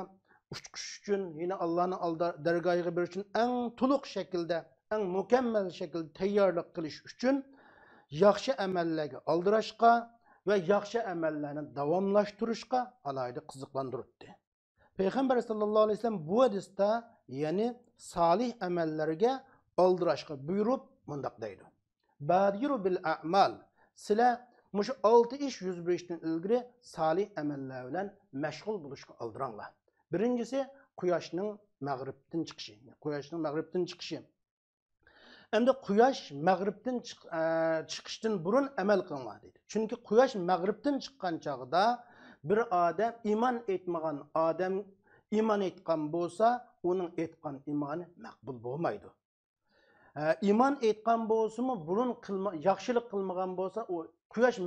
uçkuş için, yine Allah'ın dergahına bir için en tuluk şekilde, en mükemmel şekilde tayyorlik qilish uchun yaxshi amallarga aldirashqa va yaxshi amallarni davomlashtirishga alohida qiziqlantirdi. Peygamber sallallahu aleyhi ve sellem bu hadiste yani salih amellerge aldırışqa buyurup mundaq deydi. Badiru bil a'mal. Sizlar mush 6 iş yüz berishdan ilgari salih ameller bilan mashg'ul bo'lishga aldiranglar. Birincisi quyoshning mag'ribdan chiqishi. Quyoshning mag'ribdan chiqishi. Endi quyosh mag'ribdan chiqishdan burun amal qilinglar deydi. Chunki quyosh mag'ribdan chiqqan chog'da bir odam iman etmagan odam iman etgan bo'lsa, uning etgan imoni maqbul bo'lmaydi. İman etgan bo'lsa-mu, burun yaxshilik qilmagan bo'lsa, u quyosh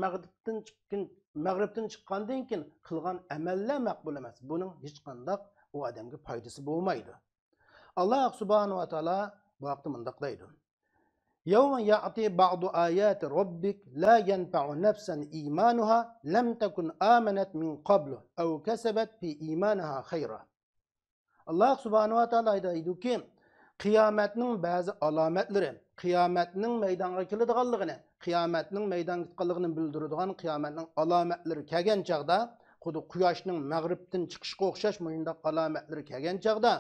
mag'ribdan chiqqandan keyin qilgan amallar maqbul emas. Buning hech qanday u odamga foydasi bo'lmaydi. Alloh subhanahu va taolo bu vaqtda mundaq deydi. يوم يأتي بعض آيات ربك لا ينفع نفسا إيمانها لم تكن آمنت من قبل أو كسبت في إيمانها خيرا. Allah subhanahu wa ta'ala deydi ki, kıyametinin bazı alametleri, kıyametinin meydana keladiganligini, kıyametinin meydana chiqqanligini bildiradigan kıyametinin alametleri kelgan chaqda, xuddi quyoshning mag'ribdan chiqishga o'xshash mundaq alametleri kelgan chaqda,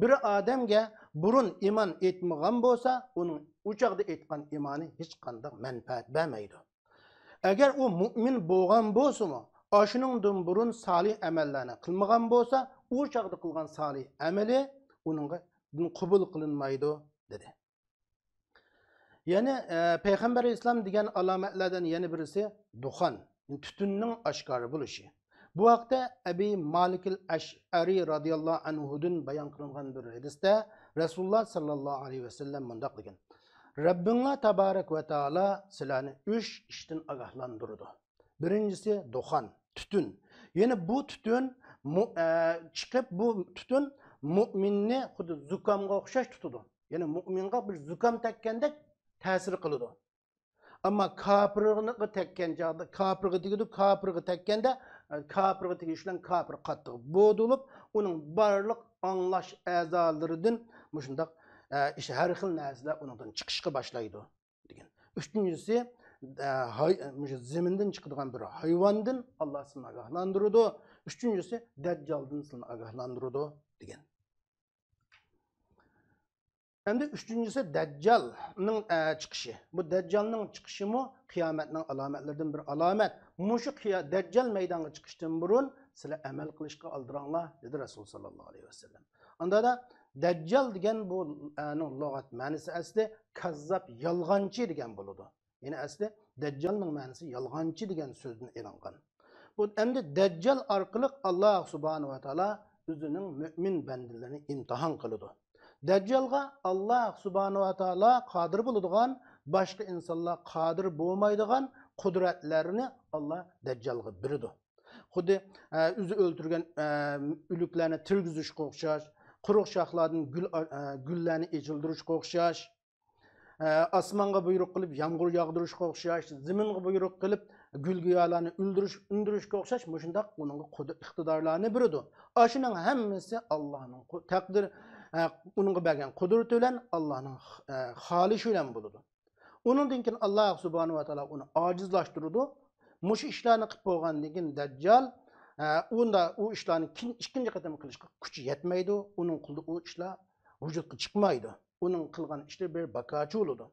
bir odamga burun iman etmagan bo'lsa, uning u chaqda etgan imoni hech qanday manfaat bermaydi. Agar u mu'min bo'lgan bo'lsa-mu, ashuningdan burun salih amallarni qilmagan bo'lsa, u chaqda qilgan salih amali uningga qabul qilinmaydi dedi. Yani Peygamber İslam degan alomatlardan yana birisi duxon, tutunning oshkora bo'lishi. Bu vaqtda Abi Malik al-Ash'ari radhiyallohu anhudan bayon qilingan bir hadisda Rasululloh sallallohu alayhi vasallam mundaq degan. Rabbinglar tabarak va taala sizlarni 3 ishdan ogohlantirdi. Birincisi duxon, tutun. Yani bu tutun chiqib bu tutun mu'minni xuddi zukamga o'xshash tutadi. Yani mu'minga bir zukam tekkandek ta'sir qiladi. Ama kafirga tekkan chog'da kafirga tegadi, kafirga tekkanda kafirga tegishlan kafir qattiq bo'dilib, uning barliq anglash a'zolaridan mushundaq har xil narsalar undan chiqishga boshlaydi degan. Üçüncüsü zemindan chiqadigan bir hayvondan Alloh sizni ogohlantiradi. Üçüncüsü Dajjaldan sizni ogohlantiradi degan. Endi üçüncüsü Dajjalning chiqishi. Bu Dajjalning chiqishi mu qiyomatning alomatlaridan bir alomat. Mushu Dajjal maydonga chiqishdan burun sizlar amal qilishga aldiranglar dedi Rasul sallallohu alayhi vasallam. Onda da Dajjal degan bu lug'at ma'nosi asli kazzab, yolg'onchi degan bo'ladi. Yani asli Dajjalning ma'nosi yolg'onchi degan so'zdan elingan. Bu endi Dajjal orqali Alloh subhanahu va taolo o'zining mu'min bandalarini imtihon qiladi. Dajjalga Allah subhanahu wa ta'ala qadir bo'ladigan, boshqa insonlar qadir bo'lmaydigan qudratlarini Allah Dajjalga beradi. Xuddi o'zi o'ltirgan o'liklarni tirgizishga o'xshash, quruq shoxlardan gullarni echildirishga o'xshash, osmonga buyruq qilib yomg'ir yog'dirishga o'xshash, zaminga buyruq qilib gulgiyalarni undirishga o'xshash, shundoq uning iqtidorlarini beradi. Shuning hammasi Allohning taqdiri, uningga bergan qudrati bilan Allohning xohishi bilan bo'ladi. Uningdan keyin Alloh subhanahu va taolo uni ojizlashtiradi. Mush ishlarni qilib bo'lgandan keyin Dajjal unda u ishlarni ikkinchi qatam qilishga kuchi yetmaydi. Uning qildiğı u ishlar vujudga chiqmaydi. Uning qilgan ishlar bir bakachi bo'ladi.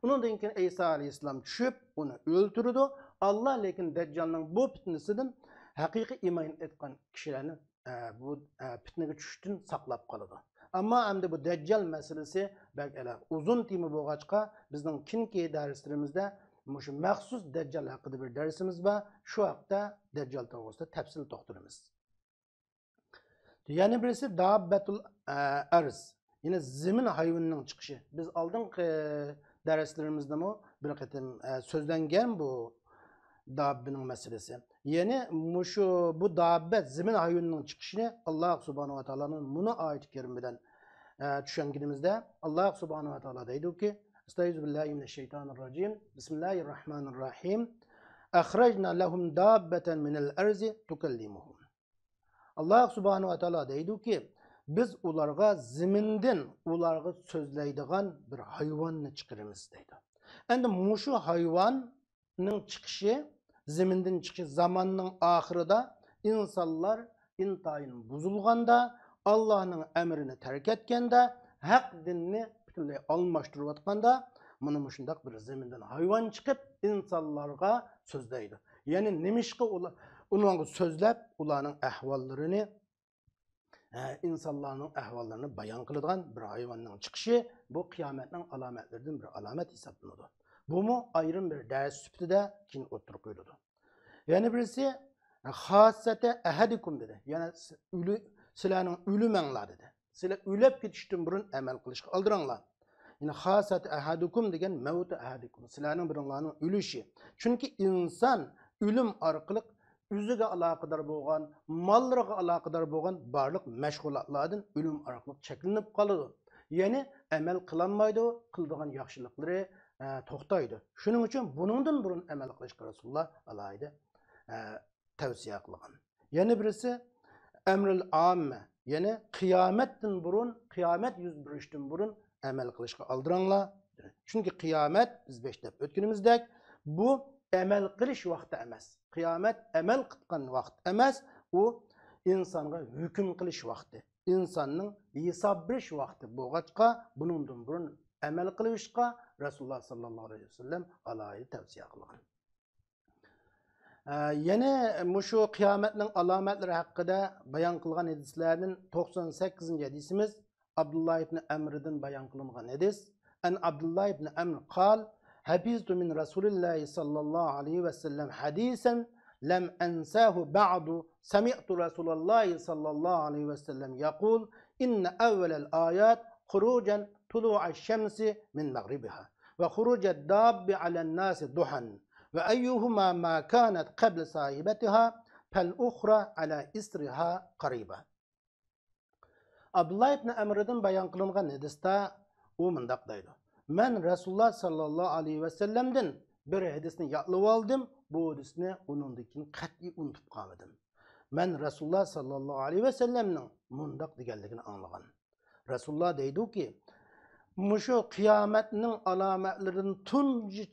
Uningdan keyin Isa alayhissalom tushib uni o'ltirdi. Allah lekin Dajjalning bu fitnasidan haqiqiy iymon etgan kishilarni bu fitnaga tushishdan saqlab qoladi. Ama endi bu Dajjal meselesi belki uzun tema bo'lg'achqa bizning kinki darslarimizda shu maxsus Dajjal haqida bir darsimiz bor. Shu haqda Dajjal to'g'risida tafsil to'xtalamiz. Yana birisi dabbatul arz. Yine zemin hayvonining chiqishi. Biz oldingi darslarimizda bir qatim so'zlangan bu dabbining meselesi. Yani bu dabbet zemin hayvonining chiqishini Alloh subhanahu va taoloning buni oyat-i karimdan tushunganimizda Alloh subhanahu va taolo deydi-ki: "Estaizubillahi mineşşeytanirracim. Bismillahirrahmanirrahim. Akhrajna lahum dabbeten minel arzi tukallimuhum." Allah subhanahu wa ta'ala deydi ki, biz ularga zimindin ularga sözleydiğen bir hayvanını çıkarımız deydi. Endi muşu hayvanın çıkışı, zimindin çıkışı zamanның ahirida insanlar intayın buzulganda, Allah'ın emrini terk etkende, hak dinini bütünlüğü almıştırıp atkanda, bunu muşundaq bir ziminden hayvan çıkıp insanlarga sözleydi. Yani nimişki onlarga sözlep, ularning ahvallarını, insanların ahvallarını bayan kılıdığan bir hayvanın çıkışı, bu kıyametinin alametlerinden bir alamet hesaplanıdı. Bu mu ayrım bir ders süptüde kin oturup koyuldu. Yani birisi hasete ehadikum dedi. Yani sizlerin ölümenler dedi. Sizler ölüp ketişten burun emel kılışık aldıranlar. Yani hasete ehadukum degen mevtu ehadikum. Sizlerin birinlarının ölüşü. Çünkü insan ölüm arkalık üzüge alakadar boğan, mallarga alakadar boğan barlık meşgulatlardan ölüm arkalık çekilinip kalıdı. Yani emel kılanmaydı, kıldığın yaxşılıkları toxtaydı. Şunun için bunundan burun emel kılışık Resulullah alaydı tavsiye kılgan. Yani birisi emril amme, yani kıyametten burun, kıyamet yüz birişten burun emel kılışık aldıranlar. Çünkü kıyamet biz beştep ötkünümüzdek bu emel kılış vakti emas. Kıyamet emel kıtkan vaqt emas, o insanga hüküm kılış vakti. İnsanның hesap beriş vakti boğaçqa, bunundan burun emel kılışqa Resulullah sallallahu aleyhi ve sellem alayı tavsiye kılgan. Yine şu kıyametning alametleri hakkında bayan kılgan hadislerinin 98. hadisimiz Abdullah ibn Amr'dan bayan kılıngan hadis. En Abdullah ibn Amr qal: "Hafiztu min Rasulillahi sallallahu aleyhi ve sellem hadisen lem ensahu ba'du. Sami'tu Resulullah sallallahu aleyhi ve sellem yaqul: inne evvelel ayat khurucan tulu'a şemsi min mağribiha ve khurucad dabbi alen nasi duhan. Ve eyyuhuma ma kanat qabla sahibatiha fel ukhra ala isriha qariba." Abdullah ibn Amr'dan bayan kılıngan hadiste o mındaq deydi. Men Resulullah sallallahu aleyhi ve sellem'den bir hadisni yaqlıp aldım. Bu hadisni onundakin qat'i unutup qalmadım. Men Resulullah sallallahu aleyhi ve sellem'nin mındaq deganligini anlagan. Resulullah deydi ki, muşu kıyametinin alametlerinden tunji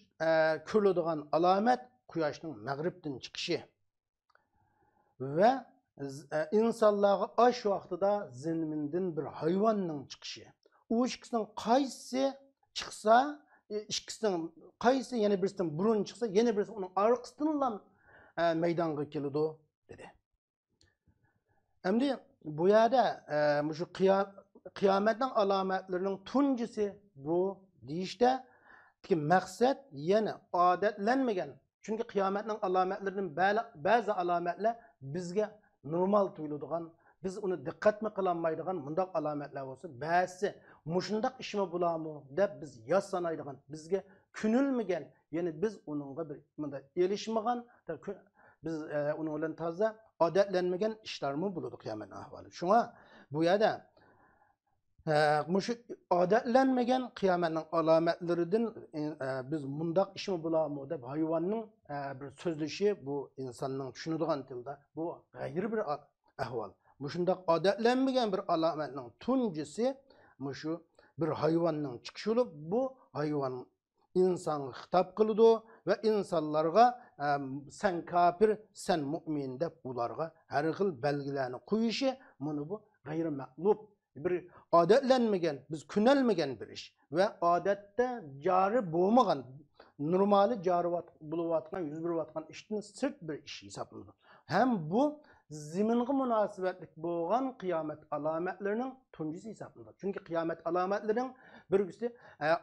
körülüdüğün alamet kuyaşның mağribden çıkışı. Ve insanlığa aş vaxtıda zilminden bir hayvanның çıkışı. O ikisinin qaysı çıksa, ikisinin qaysı yeni birisinden burun çıksa, yeni birisi onun arkasından meydanga kelidi dedi. Şimdi bu yerde şu kıyametin alametlerinin tuncisi bu deyişte ki maksat yine adetlenmegen. Çünkü kıyametin alametlerinin bazı alametler bizge normal tuyulduğun, biz onu dikkat mi kılanmaydıgan mundaq alametler olsa, bazı muşundaq işime bulamı dep biz yas sanaydıgan, bizge künülmegen, yani biz onunla bir munda erişmegen, biz onun olan taza adetlenmegen işler mi buludu kıyametin ahvali. Şuna bu yerde muşu adetlenmegen kıyametin alametlerinden biz mundaq işimi bulamı dep hayvanның bir sözleşi bu insanның düşünüdüğün tilde bu gayri bir ahval. Muşundaq adetlenmegen bir alametning tuncisi muşu bir hayvanның çıkışı olup bu hayvan insanı hitap kılıdı ve insanlarga sen kafir, sen mümin dep bularga her xil belgilerini koyuşu bunu bu gayri maqlub bir adetlenmegen, biz künelmegen bir iş ve adette cari boğmagan, normali cari buluvatkan, 101 vatkan işten sırt bir iş hesaplandı. Hem bu ziminge münasebetlik boğan kıyamet alametlerinin tuncisi hesaplandı. Çünkü kıyamet alametlerinin bir kısmı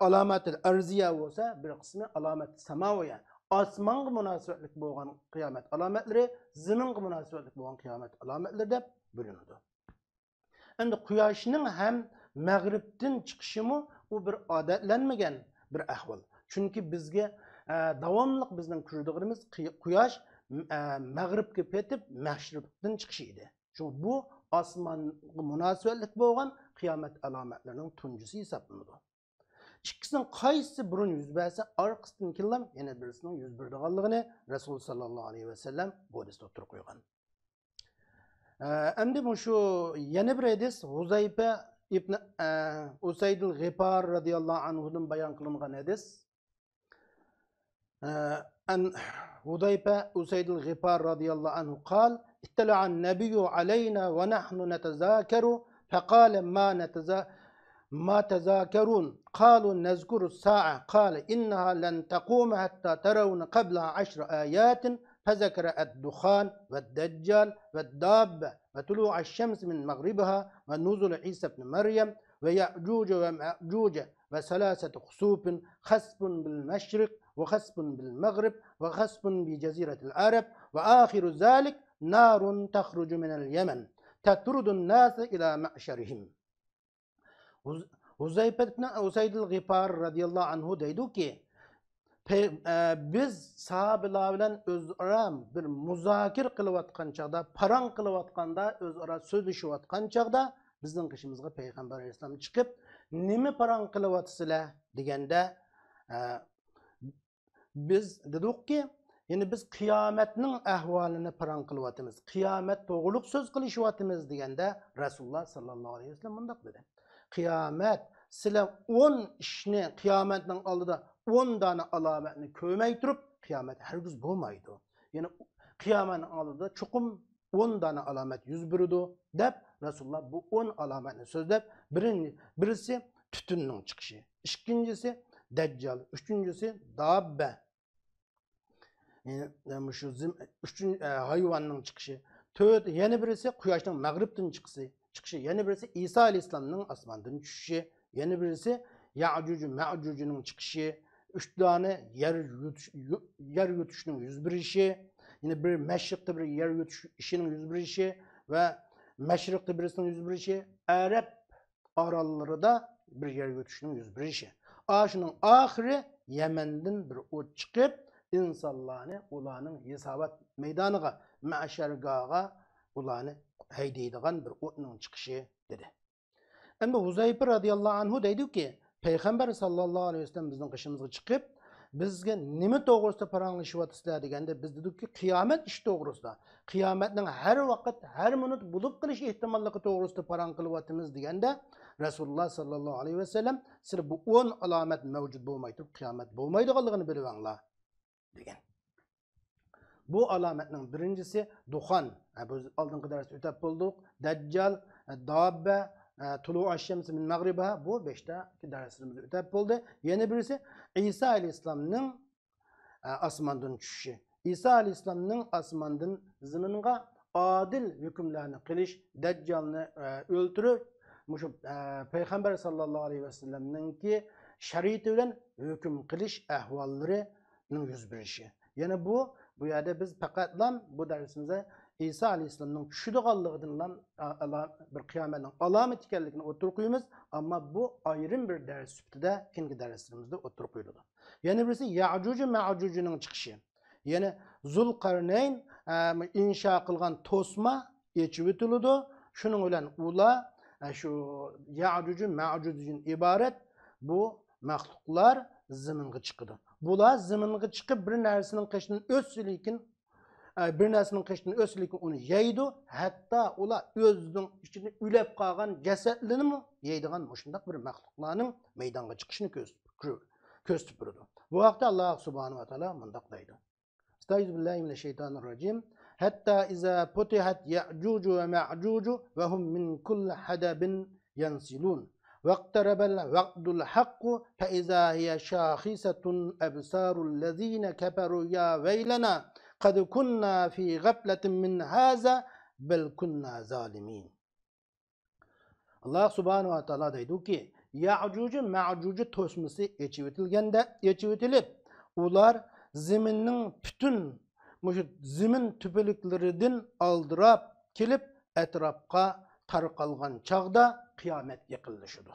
alamet-i arziye olsa, bir kısmı alamet-i semaviye. Asmanga münasebetlik boğan kıyamet alametleri, ziminge münasebetlik boğan kıyamet alametleri de bölünüdü. Endi quyoshning ham mag'ribdan chiqishi u bir odatlanmagan bir ahvol. Chunki bizga davomli bizning ko'radiganimiz quyosh mag'ribga petib mashriqdan chiqishi edi. Chunki bu osmonga munosabatlik bo'lgan qiyomat alomatlarining tunjisi hisoblanadi. Ikkisining qaysi burun yuz bersa, orqasidan kelgan yana birisining yuz berganligini Rasul sallallohu alayhi vasallam bu hadisda o'tirib qo'ygan. Endi bu şu yeni bir hadis Huzayfe ibn Usaydul Gıfar radıyallahu anhu'dan bayan kılıngan hadis. أن حذيفة أسيد الغفار رضي الله عنه قال اطلع النبي علينا ونحن نتذاكر فقال ما تذاكرون قالوا نذكر الساعة قال إنها لن تقوم حتى ترون قبلها 10 آيات فذكر الدخان والدجال والدابة وطلوع الشمس من مغربها ونزول عيسى بن مريم ويأجوج ومأجوج وثلاثة خسوف خسف بالمشرق وخسف بالمغرب وخسف بجزيرة العرب وآخر ذلك نار تخرج من اليمن تطرد الناس إلى معشرهم. Huzayfe ibn Usayd el-Gıfar radıyallahu anhu deydi ki biz sahabeler bilen özara bir muzakir kılıvatkan çağda, paran kılıvatkanda, özara sözleşivatkan çağda bizning qishimizga Peygamber Aleyhisselam çıkıp nimi paran kılıvatsılar degende biz dedik ki yani biz kıyametning ahvalini paran kılıvatımız, kıyamet doğruluk söz kılışıvatımız degende Resulullah sallallahu aleyhi ve sellem bundak dedi. Kıyamet sizler 10 işni kıyametning oldida 10 tane alametini köymey turup kıyamet hergiz bo'lmaydi. Yani kıyametning oldida çuqum 10 tane alamet yüz beridi deb Resulullah bu 10 alametini sözlep birisi tütünning chiqishi, ikkinchisi Deccal, üçüncüsü Dabbe. Yani şu hayvanning chiqishi, yana birisi quyoshning mag'ribdan chiqishi, yana birisi İsa Aleyhisselamning osmondan tushishi, yana birisi Ya'juj Ma'jujning chiqishi, 3 tane yer yutishning yuz berishi, yine bir mashriqda bir yer yutish ishining yuz berishi ve mashriqda birisining yuz berishi, Arab orollarida bir yer yutishning yuz berishi. Aşının ahiri Yemen'den bir o't çıkıp insanlarını ulanın hisabat meydanıga, ma'şergaga ulanı heydeydigan bir o'tning çıkışı dedi. Endi Huzayfe radıyallahu anhu deydi ki Peygamber sallallahu aleyhi ve sellem bizning qishimizga chiqib bizga nima to'g'risida paranglashyotsizlar deganda biz dedik ki kıyamet ish to'g'risida, kıyametning her vaqt, her minut bo'lib qilish ehtimolligi to'g'risida parang qilyapmiz deganda Resulullah sallallahu aleyhi ve sellem siz bu 10 alamet mevcut bo'lmay turib kıyamet bo'lmaydiganligini bilib anglar degan. Bu alametning birincisi duhan. Biz oldingi darsda o'tab bo'ldik. Dajjal, Dabbe, Tulu'u Şems min Magribaha bu 5ta darsimizda o'tab bo'ldi. Yana birisi İsa Aleyhisselamning osmondan tushishi. İsa Aleyhisselamning osmondan zaminga adil hukmlarni qilish, Dajjalni o'ltirib, mushu Peygamber sallallahu aleyhi ve sellem'ninki şeriati bilan hukm qilish ahvollarining yuz berishi. Yana bu yerda biz faqatlam bu darsimizda İsa Aleyhisselam'ның tushadiganligidan bir qiyomatning alomat ekanligini o'tirib qo'yamiz, ammo bu ayrim bir dars sifatida keyingi darslarimizda o'tirib qo'yiladi. Yana birisi Ya'juj Ma'jujning chiqishi. Yana Zulqarnayn insho qilgan to'sma yechib o'tiladi. Shuning bilan ular şu Ya'juj Ma'jujdan iborat bu mahluqlar zaminga chiqadi. Bular zaminga chiqib bir narsaning qishini o'slikin bir narsaning qishini o'slikin uni yeydi, hatto ular o'zining ichini ulab qolgan jasadlarni yeydigan shunday bir mahluqlarning maydonga chiqishini ko'rsatib turadi. Bu vaqtda Alloh subhanahu va taolo mundaq deydi. Estağfirullah hatta iza futihat Ya'juj ve Ma'juj ve hum min kulli hadabin yansilun. واقترب الوقت الحق فإذا هي شاخصة أبصار الذين كفروا يا ويلنا قد كنا في غفلة من هذا بل كنا ظالمين. Allah subhanahu wa ta'ala deydi ki Ya'juj Ma'juj to'smisi yechib ular zaminning bütün zamin tüpeliklerinden aldırap kelip etrafqa tarqalgan çağda kıyamet yaqinlashadi.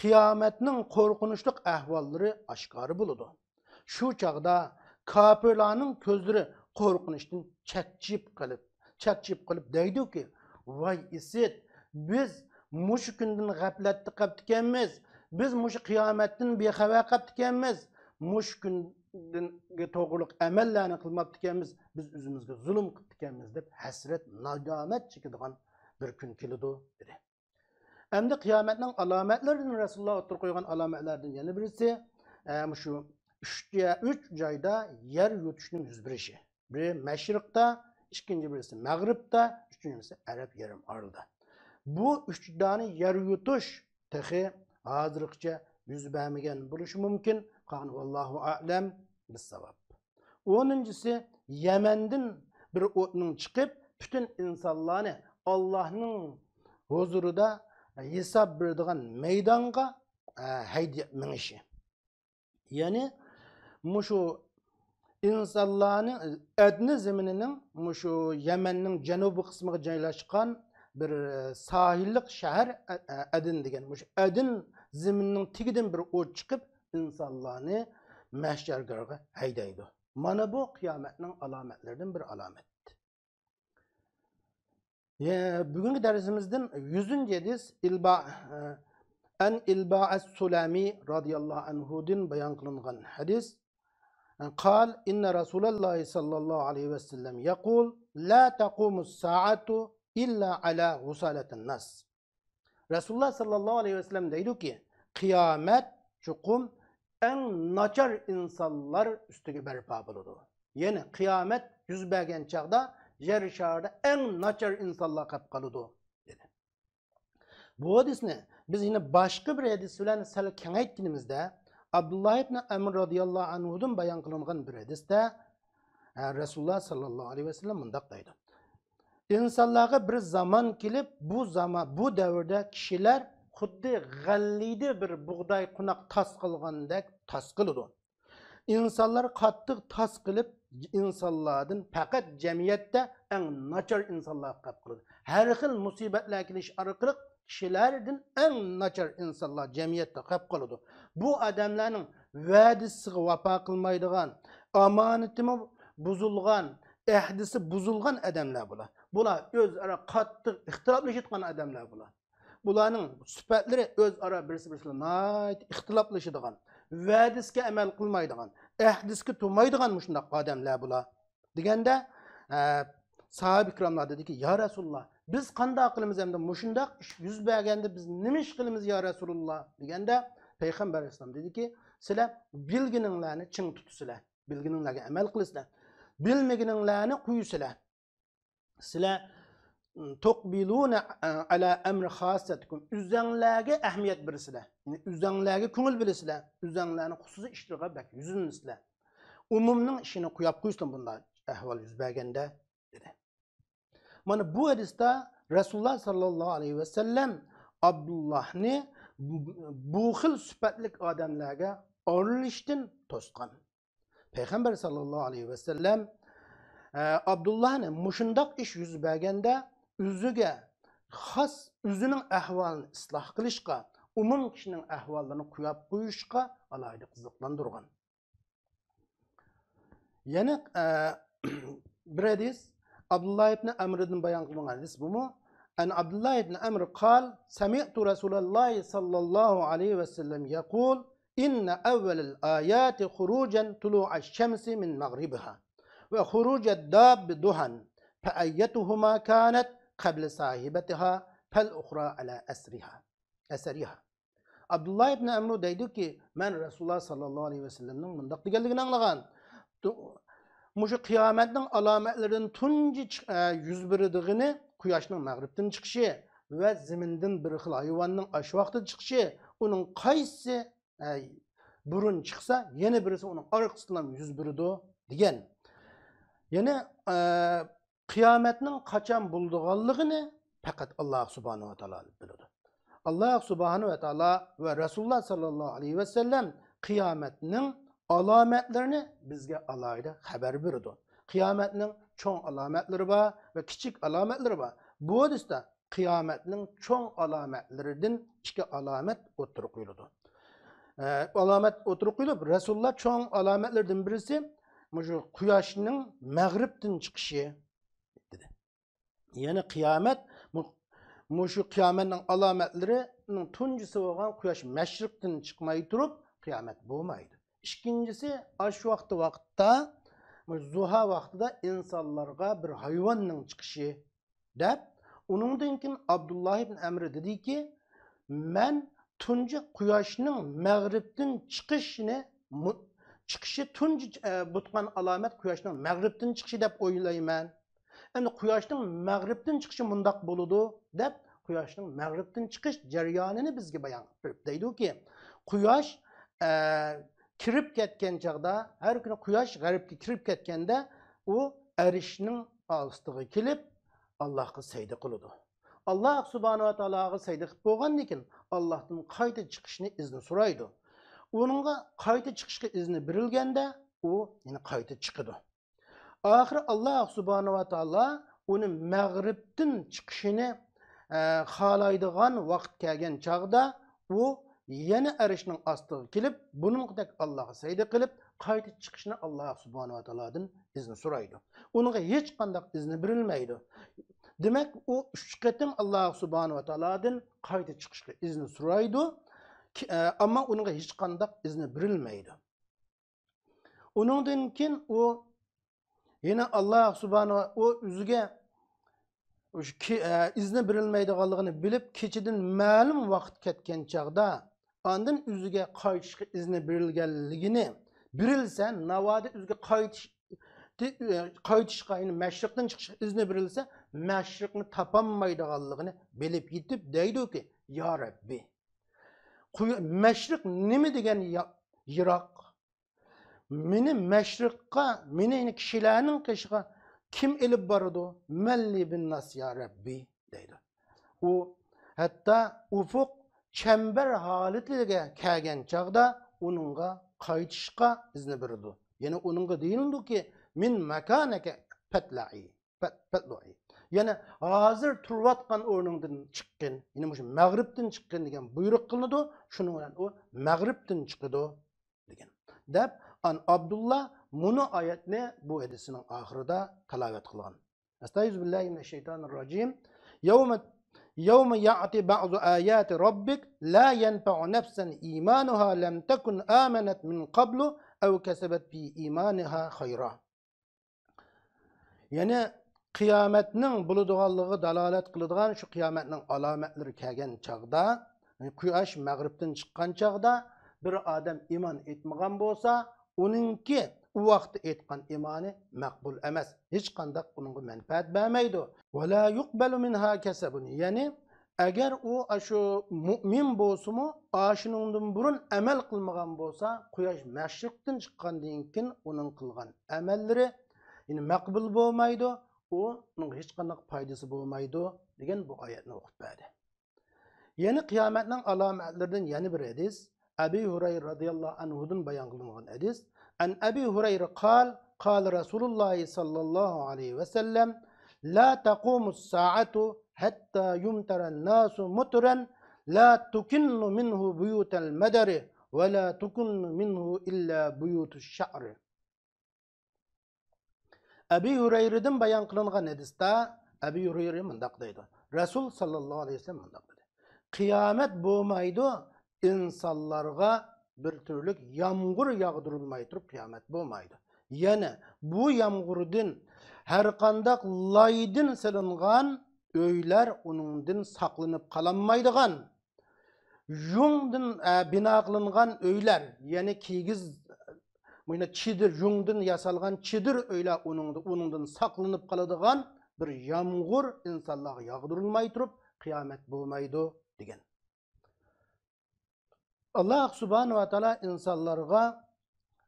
Qiyomatning qo'rqinchli ahvollari oshkor bo'ladi. Shu chaqda kofirlarning ko'zlari qo'rqinchdan chakchib qilib deydi-ki, "Voy isit, biz mush kundan g'aflatda qolib ekanmiz. Biz mush qiyomatdan bexabar qolib ekanmiz. mush kunga to'g'riliq amallarni qilmabdi ekanmiz, biz o'zimizga zulm qilib ekanmiz deb hasrat, nadomat chekadigan bir kun keladi dedi. Endi qiyomatning alomatlaridan Rasululloh o'tirib qo'ygan alomatlardan yana birisi shu üç joyda yer yutishning yuz berishi. Biri mashriqda, ikkinchi birisi mag'ribda, uchinchisi Arab yarim orolida. Bu üç tane yer yutish tehi hozirgacha yuz bermagan bo'lishi mumkin. Qani vallohu a'lam bis-savab. 10-incisi Yemen'den bir o'tning chiqib, bütün insonlarni Allohning huzurida hisob beradigan maydonga haydab minishi. Ya'ni mushu insonlarning adni zeminining mushu Yemenning janubiy qismiga joylashgan bir sahillik shahar Adin degan. Mushu Adin zeminining tigidan bir o't chiqib, insonlarni mahsharga haydaydi. Mana bu qiyomatning alomatlaridan bir alomat. Bugungi darsimizdan 100-nji hadis İlba as-Sulami radıyallahu anhu'dan bayan kılınan hadis. قال إن رسول الله صلى الله عليه وسلم يقول لا تقوم الساعة إلا على غسالة الناس. Resulullah sallallahu aleyhi ve sellem deydi ki kıyamet çukum en naçar insanlar üstüge berpa buludu. Yani kıyamet yüz bergen çağda yer şarda en naçar insanlar kapkalıdı dedi. Bu hadis ne? Biz yine başka bir hadis bilen sel kengaytkinimizde Abdullah ibn Amr radıyallahu anhu'dan bayan kılınan bir hadiste Resulullah sallallahu aleyhi ve sellem mundaq deydi. İnsanlara bir zaman kelip bu devirde kişiler xuddi g'allida bir buğday qunak tas qilgandek tas qiladi. İnsanlar qattiq tas qilib insonlardan faqat jamiyatda eng nachar insonlar qilib qiladi. Har xil musibatlar kelish orqali kishilardan eng nachar insonlar jamiyatda qilib qoladi. Bu odamlarning va'dasiga vafo qilmaydigan, omonatimi buzilgan, ahdisi buzilgan odamlar bular. Bular o'zaro qattiq ixtiloflashayotgan odamlar bular. Bularning sifatlari o'zaro birisi-birisiga ixtiloflashadigan, va'dasiga amal qilmaydigan, ahdisga to'maydigan shunday odamlar bular. Deganda sahoba ikromlar dediki, "Ya Rasululloh, biz qanday qilamiz endi shunday ish yuz berganda biz nima ish qilamiz ya Rasululloh?" Deganda Payg'ambar alayhisalom dediki, "Sizlar bilgininglarni ching tutusizlar, bilgininglarga amal qilasizlar, bilmagininglarni qo'yisizlar. Sizlar toqbiluna ala amri xassatikum, o'zinglarga ahamiyat bersizlar. Yani o'zinglarga ko'ngil bersizlar, o'zinglarni xususiy ishlarga bak yuzinsizlar. Umumning ishini qo'yib qo'ysizlar bunday ahvol yuz berganda" dedi. Mana bu hadisda Rasululloh sallallohu alayhi ve sellem Abdullahni bu xil sifatlik odamlarga orilishdan to'sgan. Payg'ambar sallallohu alayhi ve sellem Abdullahni mushundoq ish yuz berganda o'ziga xos o'zining ahvolini isloh qilishga, umum kishining ahvollarini qo'yib qo'yishga alohida qiziqlantirgan. Yana bir hadis Abdullah ibn Amr'dan bayon qilingan hadis bu mu? An Abdullah ibn Amr qal sami'tu Rasulullah sallallahu alayhi ve sellem yaqul inna awwalal ayati khurujan tulu'ash-shamsi min maghribiha ve khurujad dab duhan fa ayyatuhuma kanat qabla sahibatiha fal ukhra ala asriha. Abdullah ibn Amr deydi ki men Rasulullah sallallahu aleyhi ve sellem'nin mundaq deganligini anglagan. Muşu kıyametning alomatlaridan tunji yuz beradiğini quyoshning mag'ribdan chiqishi va zamindan bir xil hayvonning ash vaqtida chiqishi, uning qaysi burun chiqsa, yana birisi uning orqasidan yuz beradi degan. Yana qiyomatning qachon bo'lganligini faqat Alloh subhanahu va taolo biladi. Alloh subhanahu va taolo va Rasululloh sallallohu alayhi va sallam qiyomatning alomatlarini bizga alohida xabar berdi. Qiyomatning cho'ng alomatlari bor va kichik alomatlari bor. Bu hadisda qiyomatning cho'ng alomatlaridan ikki alomat o'tirib qo'yildi. Alomat o'tirib qo'yilib, Rasululloh cho'ng alomatlardan birisi shu quyoshning mag'ribdan chiqishi dedi. Ya'ni qiyomat shu qiyomatning alomatlarining tunjisi bo'lgan quyosh mashriqdan chiqmay turib qiyomat bo'lmaydi. ikkinchisi shu vaqtda zuha vaqtida insonlarga bir hayvonning chiqishi deb uningdan keyin Abdullah ibn Amr dediki men tunji quyoshning mag'ribdan chiqishi tunji butgan alomat quyoshning mag'ribdan chiqishi deb o'ylayman. Endi quyoshning mag'ribdan chiqishi mundoq bo'ladi deb quyoshning mag'ribdan chiqish jarayonini bizga bayon qilib deydiki, quyosh kirib ketgan chaqda, har kuni quyosh g'arbga kirib ketganda u arishning ostiga kelib Allohga sajda qiladi. Allah subhanahu wa ta'alaga sajda qilib bo'lgandan keyin Allohdan qayta chiqishni izni so'raydi. Uningga qayta chiqishga izni berilganda u yana qayta chiqadi. Oxiri Allah subhanahu wa ta'ala uni mag'ribdan chiqishini xohlaydigan vaqt kelgan chaqda u yana arishning ostiga kelib, buningdek Allohga sajda qilib, qayta chiqishni Allah subhanahu wa ta'aladan izni so'raydi. Uningga hech qanday izni berilmaydi. Demek o 3 qatim Allah subhanahu wa ta'aladan qayta chiqishga izni so'raydi, ammo uningga hech qanday izni berilmaydi. Uningdan keyin u yana Allah subhanahu o o'ziga izni berilmaydiganligini bilib, kechidan ma'lum vaqt ketgan chaqda ondan o'ziga qaytishga izni berilganligini berilsa, navoda o'ziga qaytishga, ya'ni mashriqdan chiqishga izni berilsa, mashriqni topolmaydiganligini bilib yetib deydiki, ya Rabbi, mashriq nima degan yiroq? Meni mashriqqa, meni kishilarning qishiga kim elib boradi? Malli bin nas ya Rabbi deydi. U hatta ufuq chambar holatiga kelgan chaqda uningga qaytishga izni berdi. Ya'ni uningga deyildiki, min makanaka patla'i. Yani hazır turvatkan o'rningdan chiqqan, ya'ni shu mag'ribdan chiqqan degan buyruq qilinadi. Shuning bilan u mag'ribdan chiqadi degan. Deb an Abdullah bunu oyatni bu hadisining oxirida tilovat qilgan. Astagfirullah minash-shaytonir-rojim. Yawma ya'ti ba'zu ayati robbik la yanfa'u nafsan imanuha lam takun amanat min qablu aw kasabat fi imaniha khayra. Yani qiyomatning bo'ladiganligi dalolat qiladigan shu qiyomatning alomatlari kelgan chaqda, quyosh mag'ribdan chiqqan chaqda bir odam iymon etmagan bo'lsa, uningki u vaqtda etgan iymoni maqbul emas. Hech qanday uningga manfaat bermaydi. Va la yuqbalu minha kasabun. Ya'ni agar u shu mu'min bo'lsa-mu, ashuningdan burun amal qilmagan bo'lsa, quyosh mashriqdan chiqqandan keyin uning qilgan amallari ya'ni maqbul bo'lmaydi. Onun hech qanday foydasi bo'lmaydi degan bu oyatni o'qib berdi. Ya'ni qiyomatning alomatlaridan yana bir hadis, Abi Hurayra radhiyallohu anhudan bayon qilingan hadis. An Abi Hurayra qala Rasululloh sallallohu alayhi va sallam la taqumu as-sa'atu hatta yumtara an-nasu mutran la tukinnu minhu buyutal madari va la tukinnu minhu illa buyutush sha'r. Abi Hurayra'dan bayon qilingan hadisda Abi Hurayra mundaq deydi. Rasul sallallohu alayhi vasallam mundaq dedi. Qiyomat bo'lmaydi, insonlarga bir turlik yomg'ir yog'dirilmay turib qiyomat bo'lmaydi. Yana bu yomg'irdan har qanday loydin silingan uylar uningdan saqlanib qolanmaydigan. Yungdan bino qilingan uylar, ya'ni kigiz Muyna çidir, yungdan yasalgan çidir öyle onundan saklanıp kaladigan bir yağmur insanlığa yağdırılmay turup kıyamet bulmaydı degen. Allah subhanahu wa ta'ala insanlarga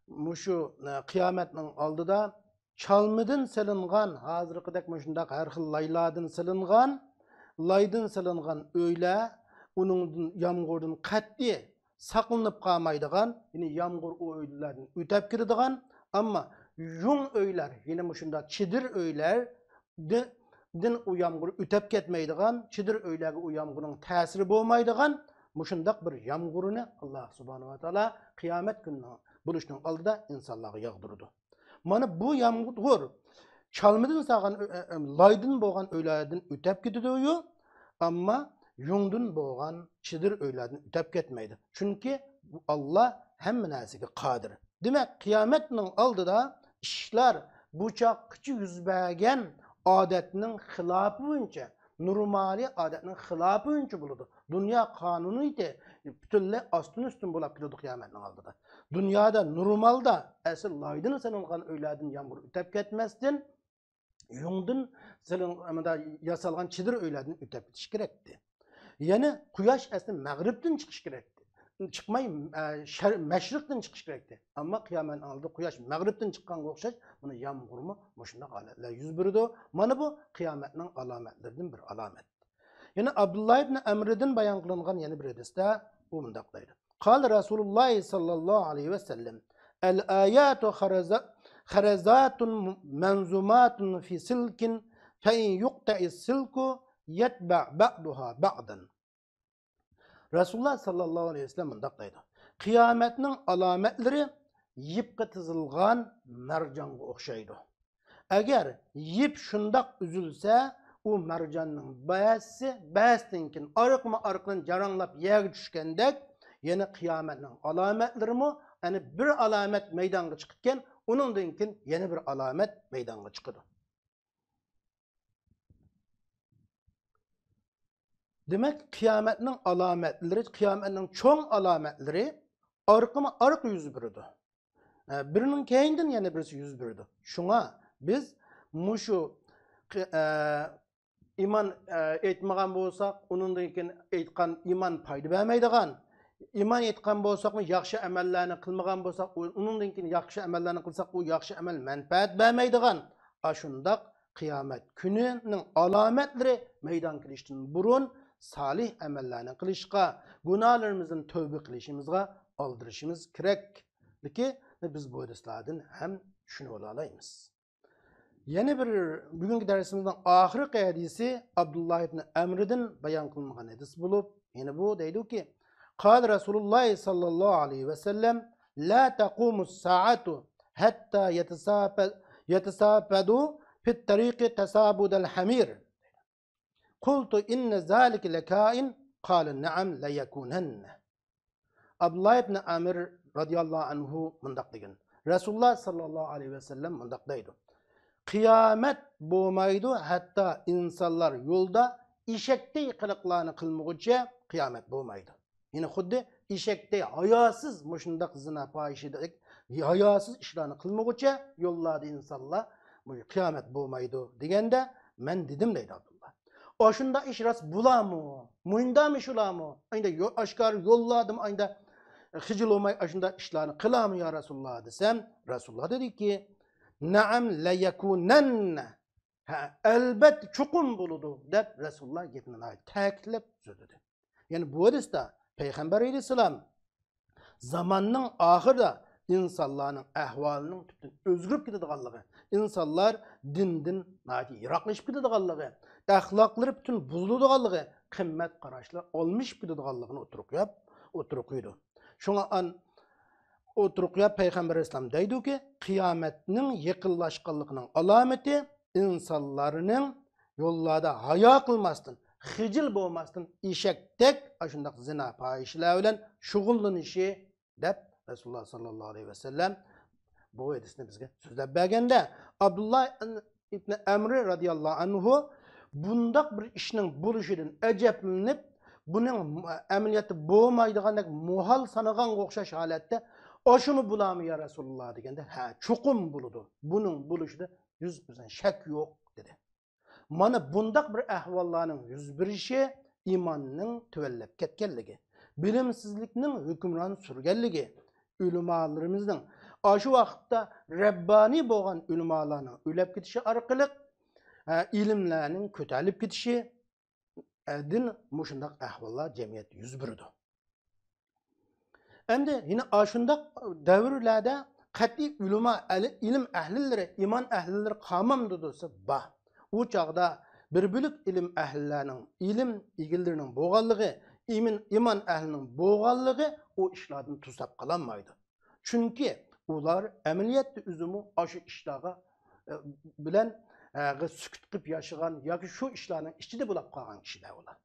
muşu kıyametinin aldıda çalmıdın silingan, hazırkıdak muşundak her xil layladın silingan öyle onun yağmurdan katli saqlanıp qalmaydigan, yine yağmur o öylerden ötep kiradigan, ama yung öyler, yine muşunda çidir öyler din o yağmur ötep ketmeydigan, çidir öylerge o yağmurun tesiri bo'lmaydigan, muşundak bir yağmurunu Allah subhanahu wa ta'ala kıyamet gününe buluşunun aldıda insanlığa yağdırdı. Mana bu yağmur çalmıdın sağan, laydın boğan öylerden ötep gidiyor, ama yungdun boğan çidir öylerden ötep ketmeydi. Çünkü Allah hem narsaga qodir. Demek kıyametinin aldıda işler buçakçı yüz bergen adetinin hilafı önce, normali adetinin hilafı önce buludu. Dünya kanunu idi. Bütünle astın üstün bulap gidiyordu kıyametinin aldıda. Dünyada normalde esir laydını sen olgan öyledin yağmur ütep ketmezsin. Yungdun senin yasalgan çidir öyledin ütep bitiş gerekti. Yani kuyaş aslında mağribden çıkış gerekti. Çıkmay meşrikten çıkış gerekti. Ama kıyamet aldı kuyaş mağribden çıkan okşaş bunu yağmur mu boşunda aletler yüz bürüdü. Mana bu kıyametin alametlerinden bir alamet. Yani Abdullah ibn Amr'den bayan kılıngan yeni bir hadiste bu mundaqdaydı. Kal Resulullah sallallahu aleyhi ve sellem el ayatu harazatun menzumatun fi silkin fe in yuqta'i silku yetba' ba'duha ba'dan. Resulullah sallallahu aleyhi ve sellem mundaqdaydı. Kıyametinin alametleri yipqi tizilgan mercanga okşaydı. Eğer yip şundaq üzülse o mercanның bästinkin arıqma arıqdan jaranlap yerge düşkendek yine kıyametning alametlerimi yani bir alamet meydanga çıkıpken onundan keyin yeni bir alamet meydanga çıkıdı. Demek kıyametning alametleri, kıyametning çoğun alametleri arıqma arıq yüz bürüdü. Birinin keyinden yine birisi yüz bürüdü. Şuna biz muşu iman etmegen bolsak, onundan keyin aytgan iman payda bermeydigan. İman etken bolsak mı yaxşı amellerini kılmagan bolsak, onundan keyin yaxşı amellerini kılsak, o yaxşı amel menfaat bermeydigan. Aşundaq kıyamet gününün alametleri meydan kiliştin burun salih amellerini kılışqa, günahlarımızın tövbe kılışımızga aldırışımız kerekliki biz bu hadislerden hem şunu olayımız. Yeni bir bugünkü dersimizden ahirki hadisi Abdullah ibn Amr'den bayan kılıngan hadis bulup, yine bu deydi ki Kal Resulullah sallallahu aleyhi ve sellem la taqumus saatu hatta yetasafadu fit tariqi tasabudel hamir. Kultu inne zalike lekain kâle na'am la yekunenne. Abdullah ibn Amr radiyallahu anhu mundaq degen. Resulullah sallallahu aleyhi ve sellem mundaq deydi. Kıyamet bo'lmaydi hatta insanlar yolda işekdey qiliqlarni qilmaguncha kıyamet bo'lmaydi. Yine xuddi işekdey hayasız mushundaq zina fahishidek hayasız ishlarni qilmaguncha yollarda insanlar kıyamet bo'lmaydi deganda men dedim deydi Abdullah. Oshunda ish ras bulamı? Muyndami shulamı? Ayda aşkar yolladım ayda hicil olmay aşında ishlarni qilami ya Resulullah desem Resulullah dedi ki Naam la yekunenne. Elbet çukum buludu deb Resulullah getinden ta'kidlab söyledi. Yani bu hadiste Peygamber Aleyhisselam zamanның ahırda insanların ahvalının özgürüp gidediganlığı, insanlar dindin yiroqlashib gidediganlığı, ahlaqlari bütün buzuladiganlığı, qimmat qarashlar olmuş gidediganlığını oturuquydu. Şuna Oturuqya Peygamber Aleyhisselam deydi ki kıyametinin yakınlaşkanlığının alameti insanların yollarda haya kılmasın, hicil boğmasın, işektek aşındak zina fahişler bilen şugullanışı dep Resulullah sallallahu aleyhi ve sellem bu hadisini bizge sözlep bergende Abdullah ibn Amr radıyallahu anhu bundak bir işinin buluşunun eceplenip bunun ameliyatı boğmaydıganak muhal sanagan okşaş halette Oşumu bulamı ya Resulullah degende çukum buludu. Bunun buluşuda 100% şek yok dedi. Mana bundaq bir ahvallarning yüz birişi imanning tuvallab ketganligi, bilimsizlikning hukmron surganligi, ulamalarimizning shu vaqtda Rabbani bo'lgan ulamolarning o'lab ketishi orqali ilmlarning ko'tarilib ketishi din mushundaq ahvollar jamiyat yuz berdi. Endi yine aşundaq davrlarda qat'iy ulama ilim ahlileri, iman ahlileri qamamdı desa bah. O çağda bir bölük ilim ahlilerinin, ilim igillerinin boğallığı, iman ahlinin boğallığı o işlerden tuzap kalanmaydı. Çünkü ular ameliyatlı üzümü aşı işlağa bilen sükut qıp yaşayan yoki şu işlerin içinde bulap qalgan kişiler olar.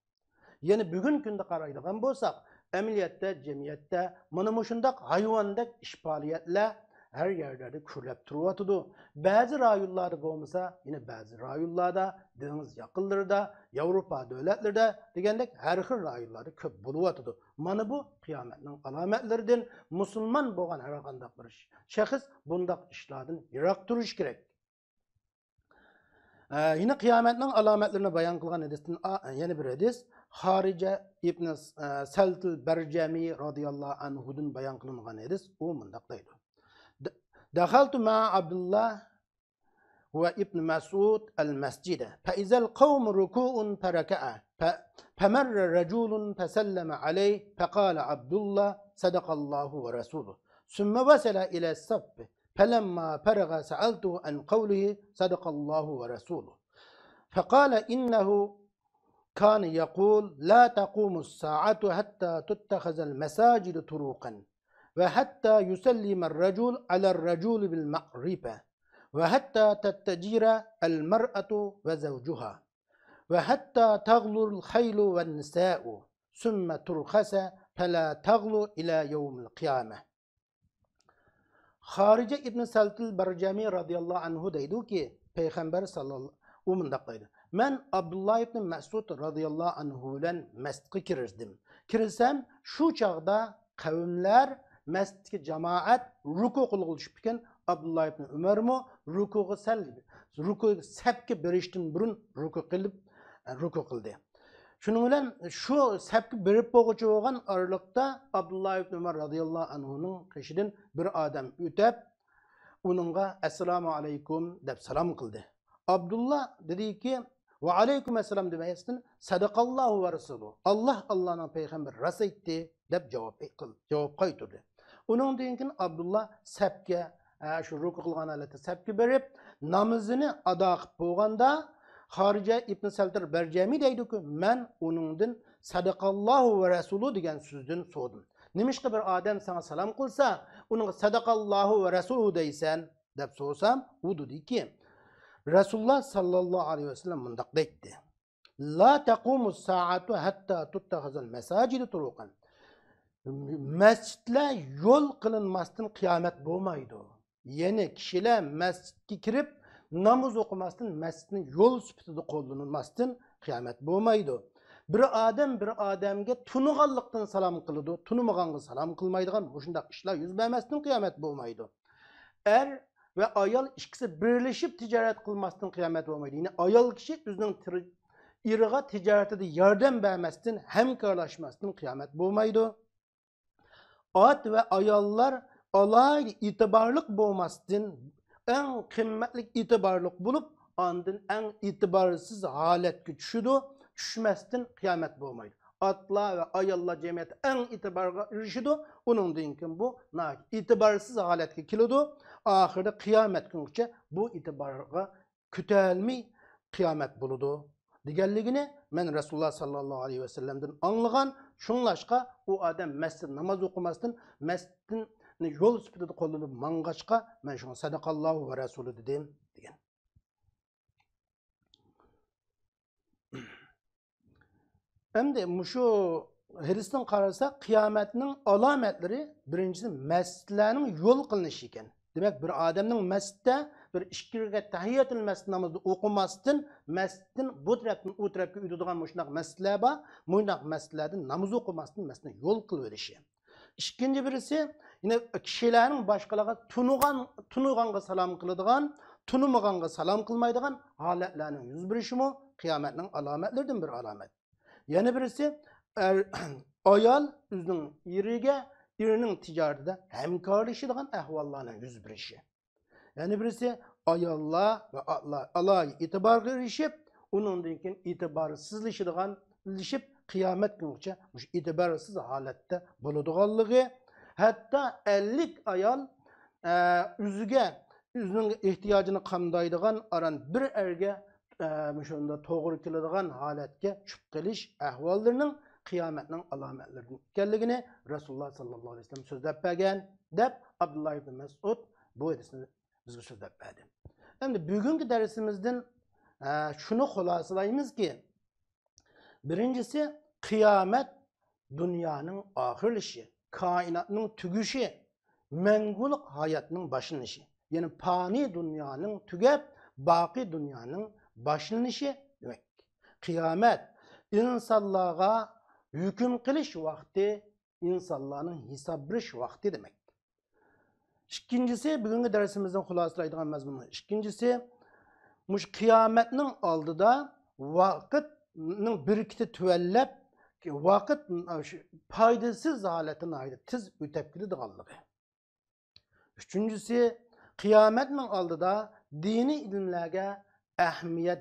Yani bugün günde qaraydigan bolsak, ameliyatda, cemiyatda, mana shundaq hayvondek ish faoliyatlar her yerlerde küllep duruyordu. Bazı rayonlarda olmasa yine bazı rayonlarda, deniz yakınlarında, Avrupa devletlerinde degендek her xil rayonlarda köp buluyordu. Mana bu kıyametnin alametlerinden Müslüman boğan her qanday bir şahıs bundaq işlardan yiroq turish kerak. Yine kıyametnin alametlerini bayan kılgan hadisden yeni bir hadis. Harice İbn Saltul Bercami radıyallahu anhu'dan bayan kılıngan hadis. O mundaqdaydı. Dakhaltu ma Abdullah ve İbn Mesud el-mescide. فإذا القوم ركوع فركع فمر رجل فسلم عليه فقال عبد الله صدق الله ورسوله ثم وصل إلى الصف فلما فرغ سألته عن قوله صدق الله ورسوله فقال إنه كان يقول لا تقوم الساعة حتى تتخذ المساجد طرقا وحتى يسلم الرجل على الرجل بالمعرفة وحتى تتجير المرأة وزوجها وحتى تغلو الخيل والنساء ثم ترخص فلا تغلو إلى يوم القيامة. Harice İbn Saltul Bercami radıyallahu anhu deydi ki Peygamber sallallahu aleyhi men Abdullah ibn Mesud radıyallahu anhu ile mescide girdim. Girsem şu çağda kavimler mescidki cemaat ruku kılışıp iken Abdullah ibn Ömer mu ruku'u sepki beriştin burun ruku kıldı. Şunun bilen şu sepki berip boğucu olan aralıkta Abdullah ibn Ömer radıyallahu anhu'nun kişiden bir adam ötep onunla Esselamu Aleyküm dep salam kıldı. Abdullah dedi ki ve aleyküm esselam demeyestin sadakallahu ve resulü. Allah Allah'ın peygamber rast etti dep cevap kaytırdı. Onun deyinkin Abdullah sepke şu ruku kılgan aleti sepki berip namazını ada qıp boğanda Harice İbn Saltul Bercami deydi ki men onundan sadakallahu ve resulü degen sözdün soğudum. Nimişki bir adam sana salam kılsa onun sadakallahu ve resulü deysen dep soğusam o dedi ki Resulullah sallallahu aleyhi ve sellem mundaq deydi. La taqumus saatu hatta tuttahazal mesacidu turuqan. Mescidler yol kılınmasın kıyamet bulmaydı. Yeni kişiler mescidke kirip namaz okumasın mescidin yol süpütüde kullanılmasın kıyamet bulmaydı. Bir adamga tunuğallıktan salam kılıdı. Tunumağanға salam kılmaydıgan boşundaq işler yüz vermestin kıyamet bulmaydı. Er ve ayal ikisi birleşip ticaret kılmasın kıyamet bulmaydı. Yine ayal kişi özünün iriga ticaretede yardım vermestin hemkarlaşmasın kıyamet bulmaydı. At ve ayallar alay itibarlık bulmasın en kıymetli itibarlık bulup andın en itibarsız halet düşüdü. Düşmestin kıyamet bulmaydı. Atla ve ayalla cemiyet en itibarga erişidi. Onun deyinken bu itibarsız haletke kilodu. Ahirde kıyamet günükçe bu itibarga kütelmi kıyamet buludu. Digerligini men Resulullah sallallahu aleyhi ve sellem'den anlagan şunlaşka o adam mescid namaz okumasın mescidin yol süpütüde kolunu mangaçka men şuna sadakallahu ve resulü dedim degen. Hem de şu hadisten qarasa kıyametinin alametleri birincisi mescidlerin yol kılınışı iken. Demek bir adamın mescidde bir işkirge tahiyyatül mescid namazı okumasın mescidin bu taraftan o tarafga ötüdüğün muşnaq mescidler var. Muşnaq mescidlerden namaz okumasın mescidine yol kılıverişi. İkinci birisi yine kişilerin başkalarına tunuğanға salam kılıdığın, tunumağanға salam kılmaydıgan haletlerinin yüz birişi mi? Kıyametinin alametlerden bir alamet. Yani birisi ayal özünün irinin ticaretinde hemkarlaşıdığın ahvallarının yüz birişi. Yani birisi ayalla ve alay itibar erişip onun deyken itibarsızlaşıdığın kıyamet günüçe itibarsız halette buluduğallığı hatta 50 ayal özünün ihtiyacını qamdaydıgan aran bir erge şunda toğru kiladigan haletke çüp qilish ahvallarının kıyametinin alametlerinden ekanligini Resulullah sallallahu aleyhi ve sellem sözlep bergen dep Abdullah ibn Mesud bu hadisini bizge sözlep berdi. Endi bugünkü dersimizden şunu xulasalaymiz ki birincisi kıyamet dünyanın ahirleşi, kainatının tügüşü. mangulik hayotning boshlanishi. Ya'ni fani dunyoning tugab, boqiy dunyoning boshlanishi demak. Qiyomat insonlarga hukm qilish vaqti, insonlarning hisob berish vaqti demak. İkincisi, bugungi darsimizning xulosalaydigan mazmuni. İkincisi, mush qiyomatning oldida vaqtning birikti tuvallab, vaqt foydasiz holatini tiz o'tab keladiganligi. Üçüncüsü, qiyomatning oldida diniy ilmlarga ahamiyat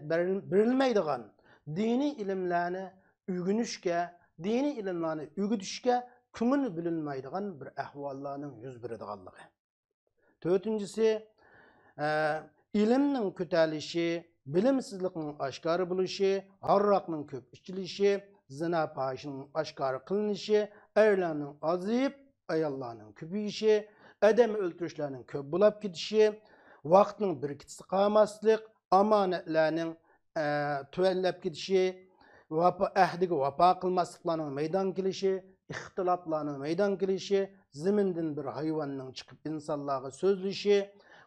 berilmaydigan, diniy ilmlarni o'rganishga, diniy ilmlarni o'rgatishga ko'ngil bilinmaydigan bir ahvollarning yuz beradiganligi. Dördüncüsü, ilimning ko'tarilishi, bilimsizlikning oshkora bo'lishi, harroqning ko'p ichilishi, zina fohishining oshkora qilinishi, erlarning aziyib, ayollarning ko'payishi, adam o'ltirishlarning ko'p bo'lib ketishi, vaqtning birikitisi qolmaslik, omonatlarning tuvallab ketishi, ahdiga vafo qilmasliklarning maydon kelishi, ixtiloflarning maydon kelishi, zamindan bir hayvonning chiqib insonlarga so'zlishi,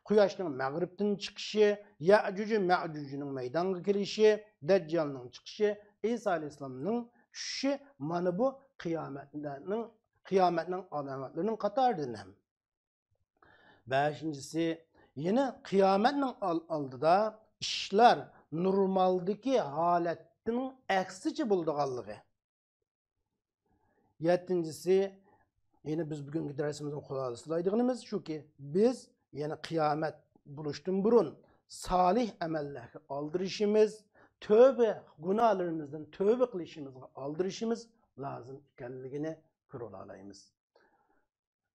quyoshning mag'ribdan chiqishi, Ya'juj Ma'jujning maydonga kelishi, Dajjalning chiqishi, Isa alayhisolamning tushishi mana bu qiyomatning alomatlarining qatoridan. Beşincisi, yine qiyomatning oldida ishlar normaldagi holatning aksicha bo'ladiganligi. Yettincisi, yine biz bugungi dersimizin xulosalaydiganimiz shuki, biz yine qiyomat bo'lishdan burun salih amallarga oldirishimiz, tövbe gunohlarimizdan tövbe qilishimizga oldirishimiz lozim ekanligini ko'ra olamiz.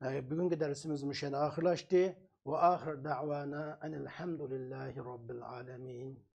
Bugungi dersimiz müşen ahirlaştı. Ve ahir da'vana enelhamdülillahi rabbil alemin.